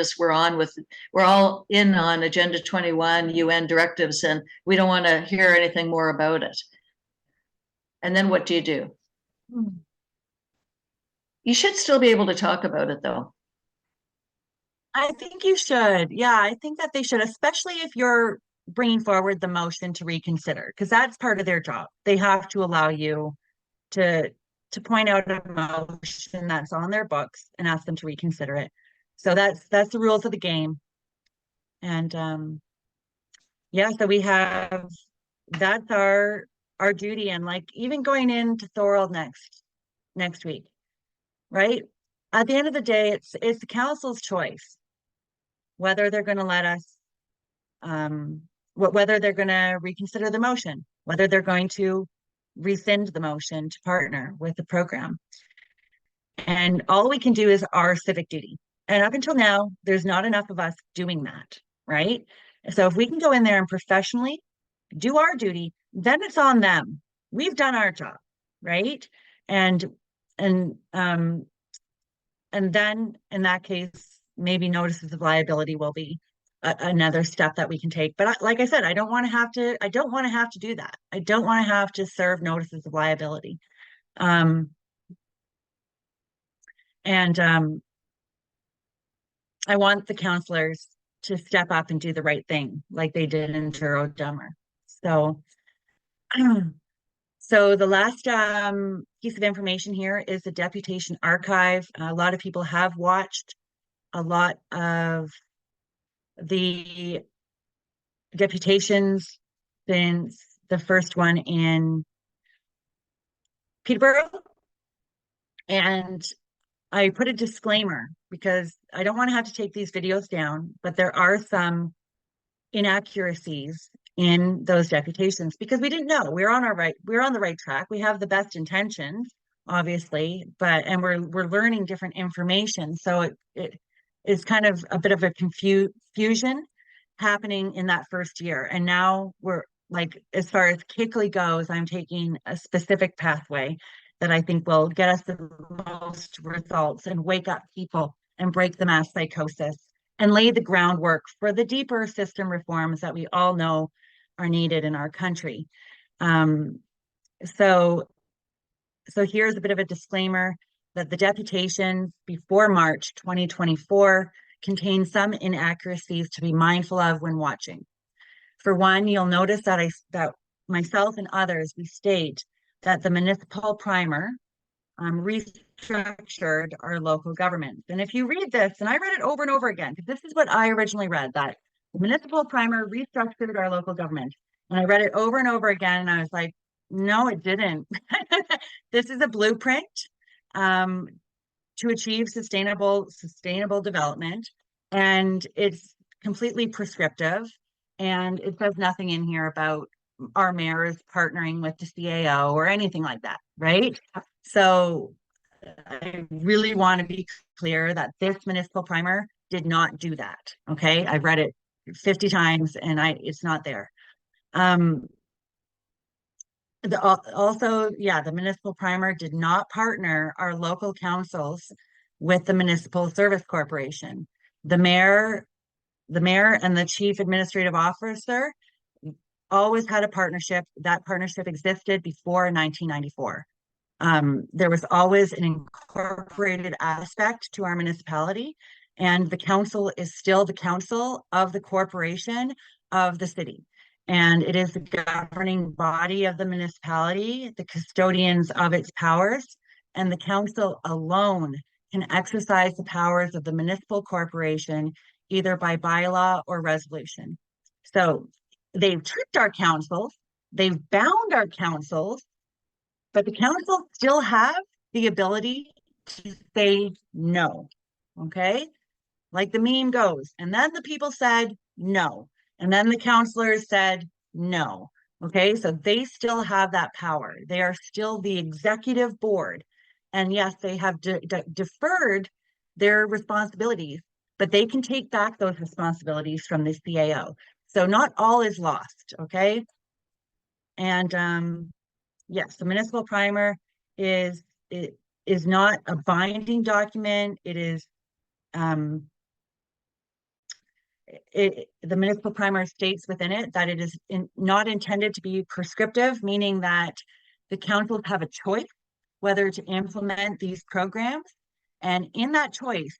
all in on Agenda 21 UN directives, and we don't want to hear anything more about it. And then what do you do? You should still be able to talk about it, though. I think you should. Yeah, I think that they should, especially if you're bringing forward the motion to reconsider, because that's part of their job. They have to allow you to point out a motion that's on their books and ask them to reconsider it. So that's the rules of the game. And yeah, so that's our duty. And like, even going into Thorold next week, right? At the end of the day, it's the council's choice whether they're going to let us whether they're going to reconsider the motion, whether they're going to rescind the motion to partner with the program. And all we can do is our civic duty. And up until now, there's not enough of us doing that, right? So if we can go in there and professionally do our duty, then it's on them. We've done our job, right? And and then in that case, maybe notices of liability will be another step that we can take. But like I said, I don't want to have to do that. I don't want to have to serve notices of liability. And I want the counselors to step up and do the right thing, like they did in Turo Dummer. So, so the last piece of information here is the Deputation archive. A lot of people have watched a lot of the deputations since the first one in Peterborough. And I put a disclaimer because I don't want to have to take these videos down, but there are some inaccuracies in those deputations because we didn't know. We're on the right track. We have the best intentions, obviously, and we're learning different information. So it is kind of a bit of a confusion happening in that first year. And now we're like, as far as KICLEI goes, I'm taking a specific pathway that I think will get us the most results and wake up people and break the mass psychosis and lay the groundwork for the deeper system reforms that we all know are needed in our country. So here's a bit of a disclaimer that the deputations before March 2024 contain some inaccuracies to be mindful of when watching. For one, you'll notice that that myself and others, we state that the municipal primer restructured our local government. And if you read this, and I read it over and over again, because this is what I originally read, that the municipal primer restructured our local government. And I read it over and over again, and I was like, no, it didn't. This is a blueprint to achieve sustainable development, and it's completely prescriptive, and it says nothing in here about our mayors partnering with the CAO or anything like that, right? So I really want to be clear that this municipal primer did not do that. Okay, I read it 50 times and it's not there. The municipal primer did not partner our local councils with the Municipal Service Corporation. The mayor and the chief administrative officer always had a partnership. That partnership existed before 1994. There was always an incorporated aspect to our municipality, and the council is still the council of the corporation of the city. And it is the governing body of the municipality, the custodians of its powers, and the council alone can exercise the powers of the municipal corporation either by bylaw or resolution. So they've tricked our councils, they've bound our councils, but the council still have the ability to say no, okay? Like the meme goes, and then the people said no, and then the councilors said no, okay? So they still have that power. They are still the executive board, and yes, they have deferred their responsibilities, but they can take back those responsibilities from the CAO. So not all is lost, okay? And yes, the municipal primer is not a binding document. It is the municipal primer states within it that it is not intended to be prescriptive, meaning that the councils have a choice whether to implement these programs, and in that choice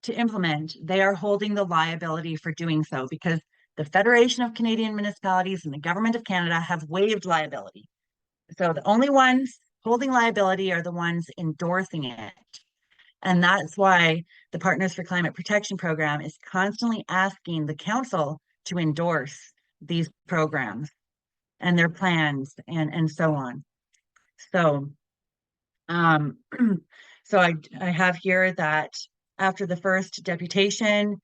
to implement, they are holding the liability for doing so because the Federation of Canadian Municipalities and the Government of Canada have waived liability. So the only ones holding liability are the ones endorsing it. And that's why the Partners for Climate Protection program is constantly asking the council to endorse these programs and their plans and so on. So, so I have here that after the first deputation,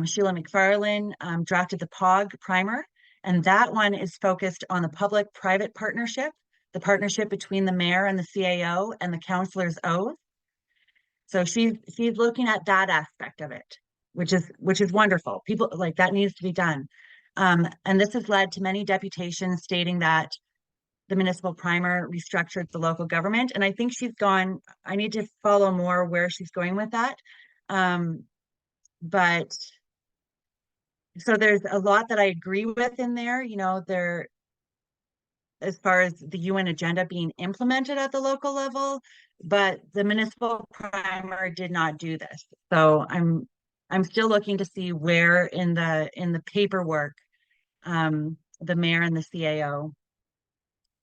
Sheila McFarlane drafted the POG primer, and that one is focused on the public-private partnership, the partnership between the mayor and the CAO and the councilor's oath. So she's looking at that aspect of it, which is wonderful. People like that needs to be done. And this has led to many deputations stating that the municipal primer restructured the local government. And I think she's gone, I need to follow more where she's going with that. But so there's a lot that I agree with in there, you know, there, as far as the UN agenda being implemented at the local level, but the municipal primer did not do this. So I'm still looking to see where in the paperwork, the mayor and the CAO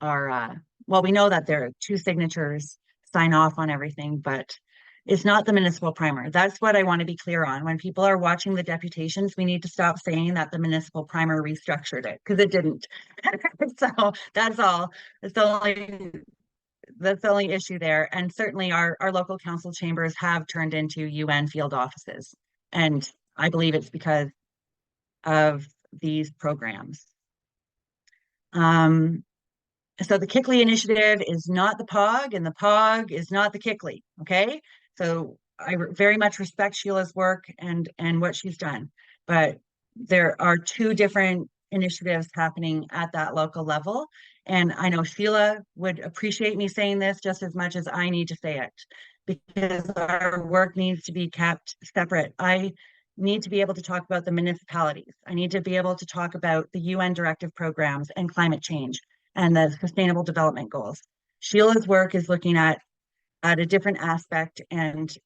are, well, we know that there are two signatures sign off on everything, but it's not the municipal primer. That's what I want to be clear on. When people are watching the deputations, we need to stop saying that the municipal primer restructured it, because it didn't. So that's all. That's the only issue there. And certainly our local council chambers have turned into UN field offices. And I believe it's because of these programs. So the KICLEI initiative is not the POG, and the POG is not the KICLEI, okay? So I very much respect Sheila's work and what she's done, but there are two different initiatives happening at that local level. And I know Sheila would appreciate me saying this just as much as I need to say it, because our work needs to be kept separate. I need to be able to talk about the municipalities. I need to be able to talk about the UN directive programs and climate change and the sustainable development goals. Sheila's work is looking at a different aspect, and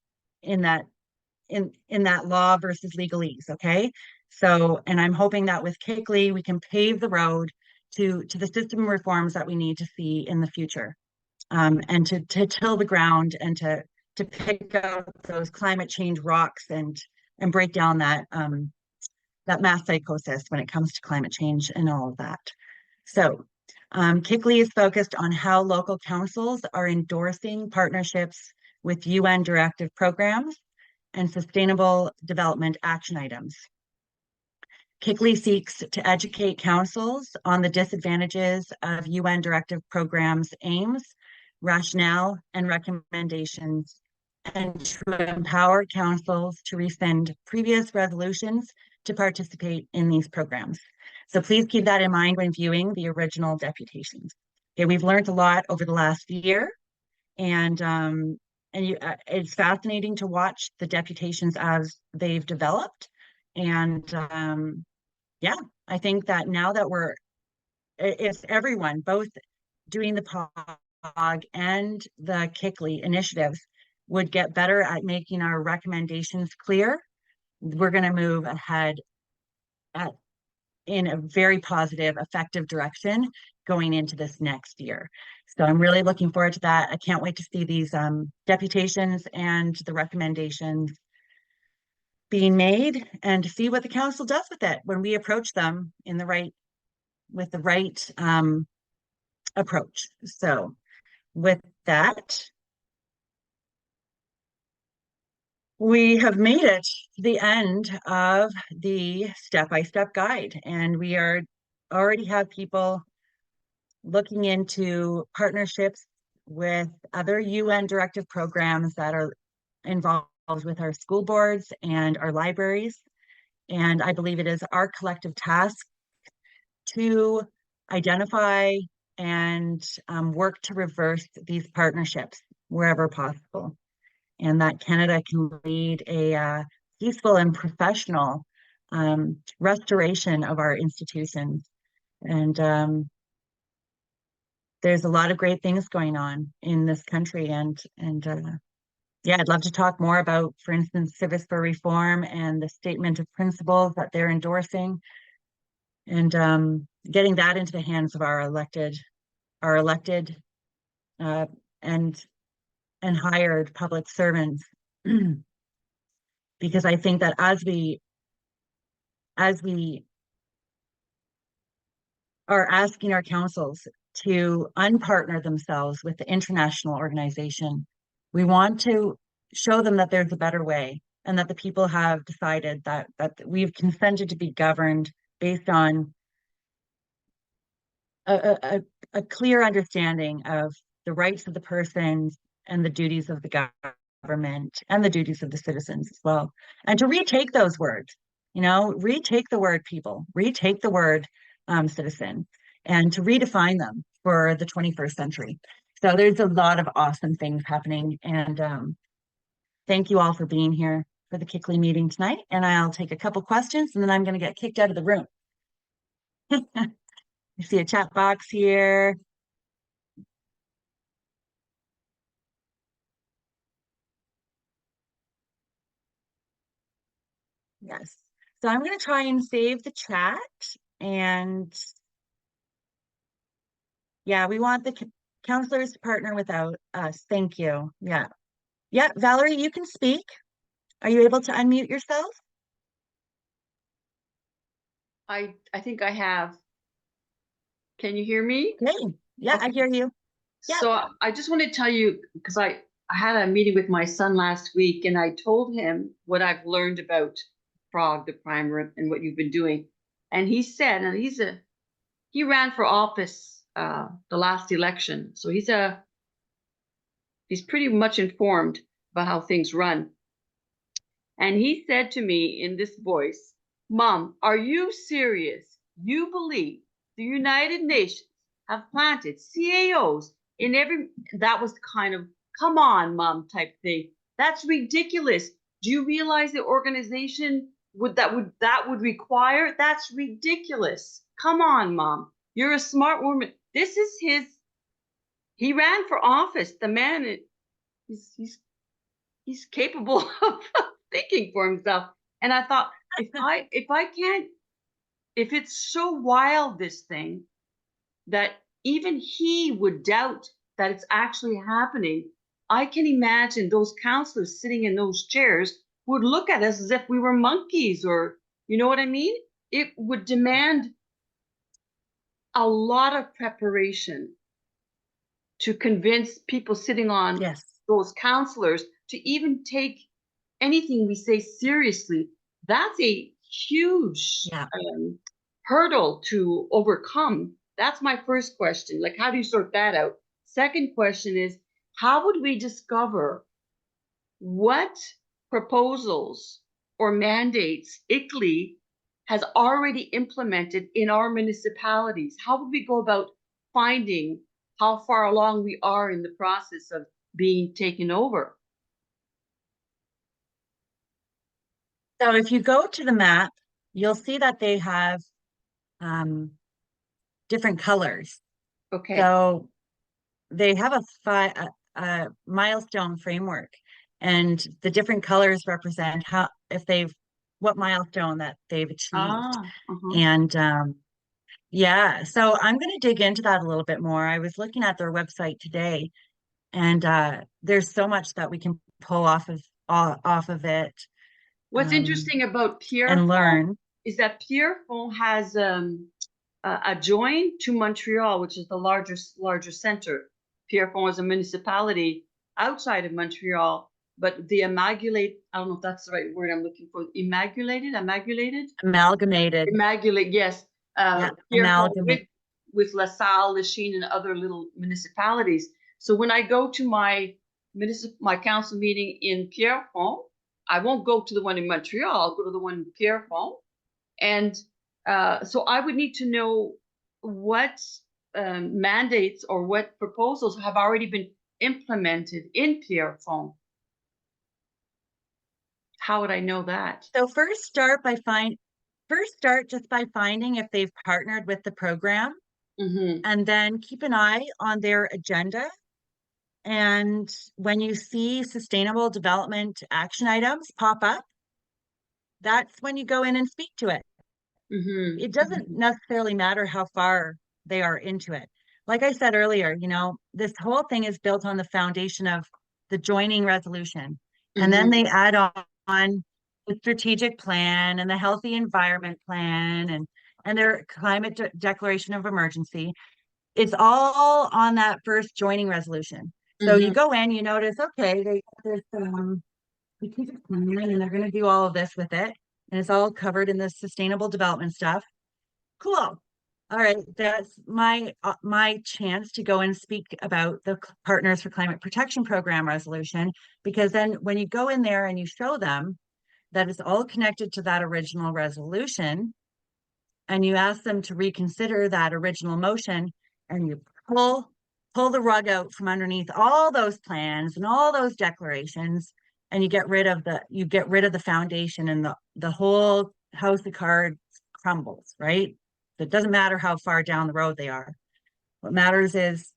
in that law versus legalese, okay? So, and I'm hoping that with KICLEI, we can pave the road to the system reforms that we need to see in the future, and to till the ground and to pick out those climate change rocks and break down that mass psychosis when it comes to climate change and all of that. So KICLEI is focused on how local councils are endorsing partnerships with UN directive programs and sustainable development action items. KICLEI seeks to educate councils on the disadvantages of UN directive programs' aims, rationale, and recommendations, and to empower councils to rescind previous resolutions to participate in these programs. So please keep that in mind when viewing the original deputations. Okay, we've learned a lot over the last year, and it's fascinating to watch the deputations as they've developed. And yeah, I think that now that it's everyone, both doing the POG and the KICLEI initiatives, would get better at making our recommendations clear, we're going to move ahead in a very positive, effective direction going into this next year. So I'm really looking forward to that. I can't wait to see these deputations and the recommendations being made, and to see what the council does with it when we approach them with the right approach. So with that, we have made it to the end of the step-by-step guide, and we already have people looking into partnerships with other UN directive programs that are involved with our school boards and our libraries. And I believe it is our collective task to identify and work to reverse these partnerships wherever possible, and that Canada can lead a peaceful and professional restoration of our institutions. And there's a lot of great things going on in this country, and yeah, I'd love to talk more about, for instance, Civis for Reform and the statement of principles that they're endorsing, and getting that into the hands of our elected and hired public servants. Because I think that as we are asking our councils to unpartner themselves with the international organization, we want to show them that there's a better way, and that the people have decided that we've consented to be governed based on a clear understanding of the rights of the persons and the duties of the government and the duties of the citizens as well. And to retake those words, retake the word people, retake the word citizen, and to redefine them, for the 21st century. So there's a lot of awesome things happening, and thank you all for being here for the KICLEI meeting tonight. And I'll take a couple questions, and then I'm going to get kicked out of the room. I see a chat box here. Yes. So I'm going to try and save the chat, and yeah, we want the counselors to partner with us. Thank you. Yeah. Yeah, Valerie, you can speak. Are you able to unmute yourself? I think I have. Can you hear me? Okay. Yeah, I Okay. hear you. Yeah. So I just want to tell you, because I had a meeting with my son last week, and I told him what I've learned about Frog, the primer, and what you've been doing. And he said, and he ran for office the last election, so he's pretty much informed about how things run. And he said to me in this voice, "Mom, are you serious? You believe the United Nations have planted CAOs in every," that was kind of, "come on, Mom," type thing. "That's ridiculous. Do you realize the organization that would require? That's ridiculous. Come on, Mom. You're a smart woman." This is he ran for office. The man, he's capable of thinking for himself. And I thought, if it's so wild, this thing, that even he would doubt that it's actually happening, I can imagine those counselors sitting in those chairs would look at us as if we were monkeys, or, you know what I mean? It would demand a lot of preparation to convince people sitting on those counselors to even take anything we say seriously. That's a huge hurdle to overcome. That's my first question. Like, how do you sort that out? Second question is, how would we discover what proposals or mandates ICLEI has already implemented in our municipalities? How would we go about finding how far along we are in the process of being taken over? So if you go to the map, you'll see that they have different colors. Okay. So they have a milestone framework, and the different colors represent what milestone that they've achieved. And yeah, so I'm going to dig into that a little bit more. I was looking at their website today, and there's so much that we can pull off of it. What's interesting about Pierre and learn is that Pierrefonds has a join to Montreal, which is the larger center. Pierrefonds is a municipality outside of Montreal, but the amalgamate, I don't know if that's the right word I'm looking for, amalgamated, yes. Amalgamate. With La Salle, Lachine, and other little municipalities. So when I go to my council meeting in Pierrefonds, I won't go to the one in Montreal. I'll go to the one in Pierrefonds. And so I would need to know what mandates or what proposals have already been implemented in Pierrefonds. How would I know that? So first start just by finding if they've partnered with the program, and then keep an eye on their agenda. And when you see sustainable development action items pop up, that's when you go in and speak to it. It doesn't necessarily matter how far they are into it. Like I said earlier, this whole thing is built on the foundation of the joining resolution. And then they add on the strategic plan and the healthy environment plan and their climate declaration of emergency. It's all on that first joining resolution. So you go in, you notice, okay, there's strategic plan, and they're going to do all of this with it. And it's all covered in the sustainable development stuff. Cool. All right, that's my chance to go and speak about the Partners for Climate Protection Program resolution, because then when you go in there and you show them that it's all connected to that original resolution, and you ask them to reconsider that original motion, and you pull the rug out from underneath all those plans and all those declarations, and you get rid of the foundation, and the whole house of cards crumbles, right? It doesn't matter how far down the road they are. What matters is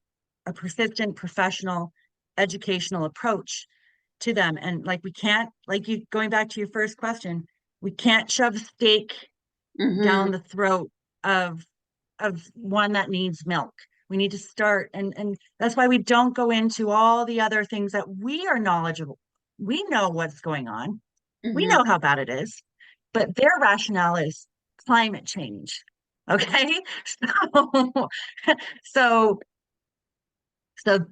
a persistent, professional, educational approach to them. And like, we can't, like, you going back to your first question, we can't shove a stake down the throat of one that needs milk. We need to start, and that's why we don't go into all the other things that we are knowledgeable. We know what's going on. We know how bad it is, but their rationale is climate change. Okay. So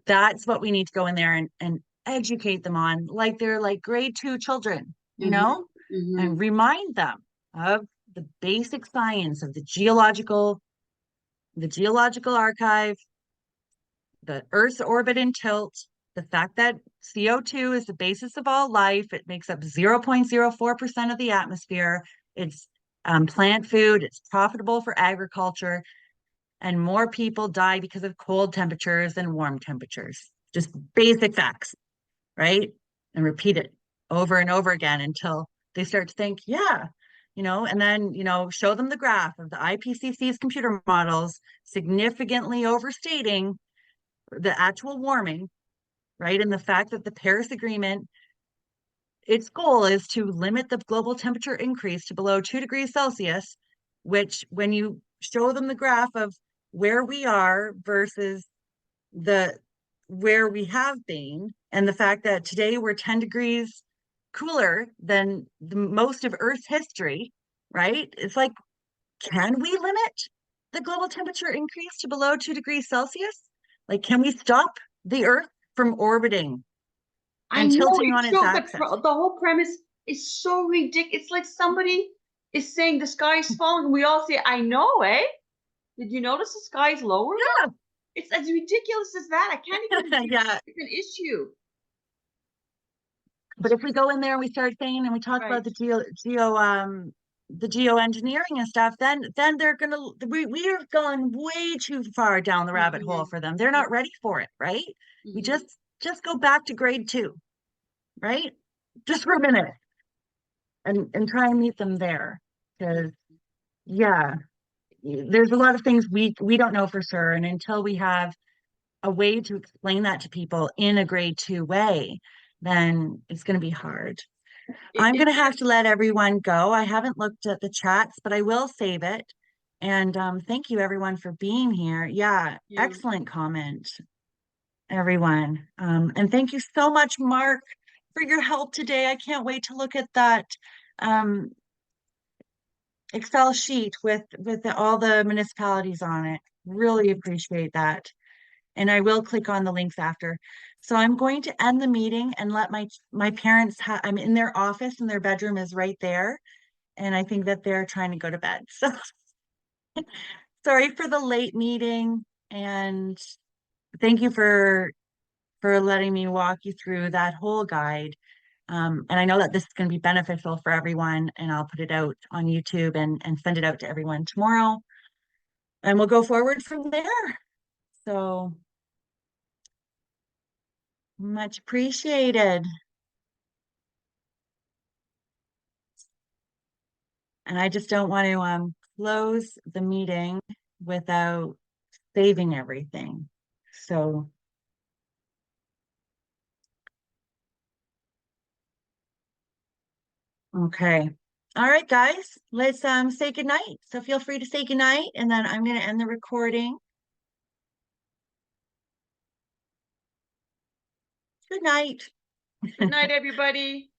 that's what we need to go in there and educate them on, like they're like grade 2 children, you know, and remind them of the basic science of the geological archive, the Earth's orbit and tilt, the fact that CO2 is the basis of all life. It makes up 0.04% of the atmosphere. It's plant food. It's profitable for agriculture. And more people die because of cold temperatures than warm temperatures. Just basic facts, right? And repeat it over and over again until they start to think, yeah, you know, and then, you know, show them the graph of the IPCC's computer models significantly overstating the actual warming, right? And the fact that the Paris Agreement, its goal is to limit the global temperature increase to below 2 degrees Celsius, which when you show them the graph of where we are versus where we have been, and the fact that today we're 10 degrees cooler than the most of Earth's history, right? It's like, can we limit the global temperature increase to below 2 degrees Celsius? Like, can we stop the Earth from orbiting and tilting on its axis? The whole premise is so ridiculous. It's like somebody is saying the sky is falling, and we all say, I know, eh? Did you notice the sky's lower? Yeah. It's as ridiculous as that. I can't even Yeah. it's an issue. But if we go in there and we start saying, and we talk about the geoengineering and stuff, then they're gonna we have gone way too far down the rabbit hole for them. They're not ready for it, right? We just go back to grade 2, right? Just for a minute, and try and meet them there, because yeah, there's a lot of things we don't know for sure, and until we have a way to explain that to people in a grade 2 way, then it's going to be hard. I'm going to have to let everyone go. I haven't looked at the chats, but I will save it. And thank you everyone for being here. Yeah, excellent comment, everyone. And thank you so much, Mark, for your help today. I can't wait to look at that Excel sheet with all the municipalities on it. Really appreciate that. And I will click on the links after. So I'm going to end the meeting and let my parents I'm in their office, and their bedroom is right there. And I think that they're trying to go to bed. So sorry for the late meeting, and thank you for letting me walk you through that whole guide. And I know that this is going to be beneficial for everyone, and I'll put it out on YouTube and send it out to everyone tomorrow. And we'll go forward from there. So much appreciated. And I just don't want to close the meeting without saving everything. So okay. All right, guys, let's say goodnight. So feel free to say goodnight, and then I'm going to end the recording. Good night. Good night, everybody.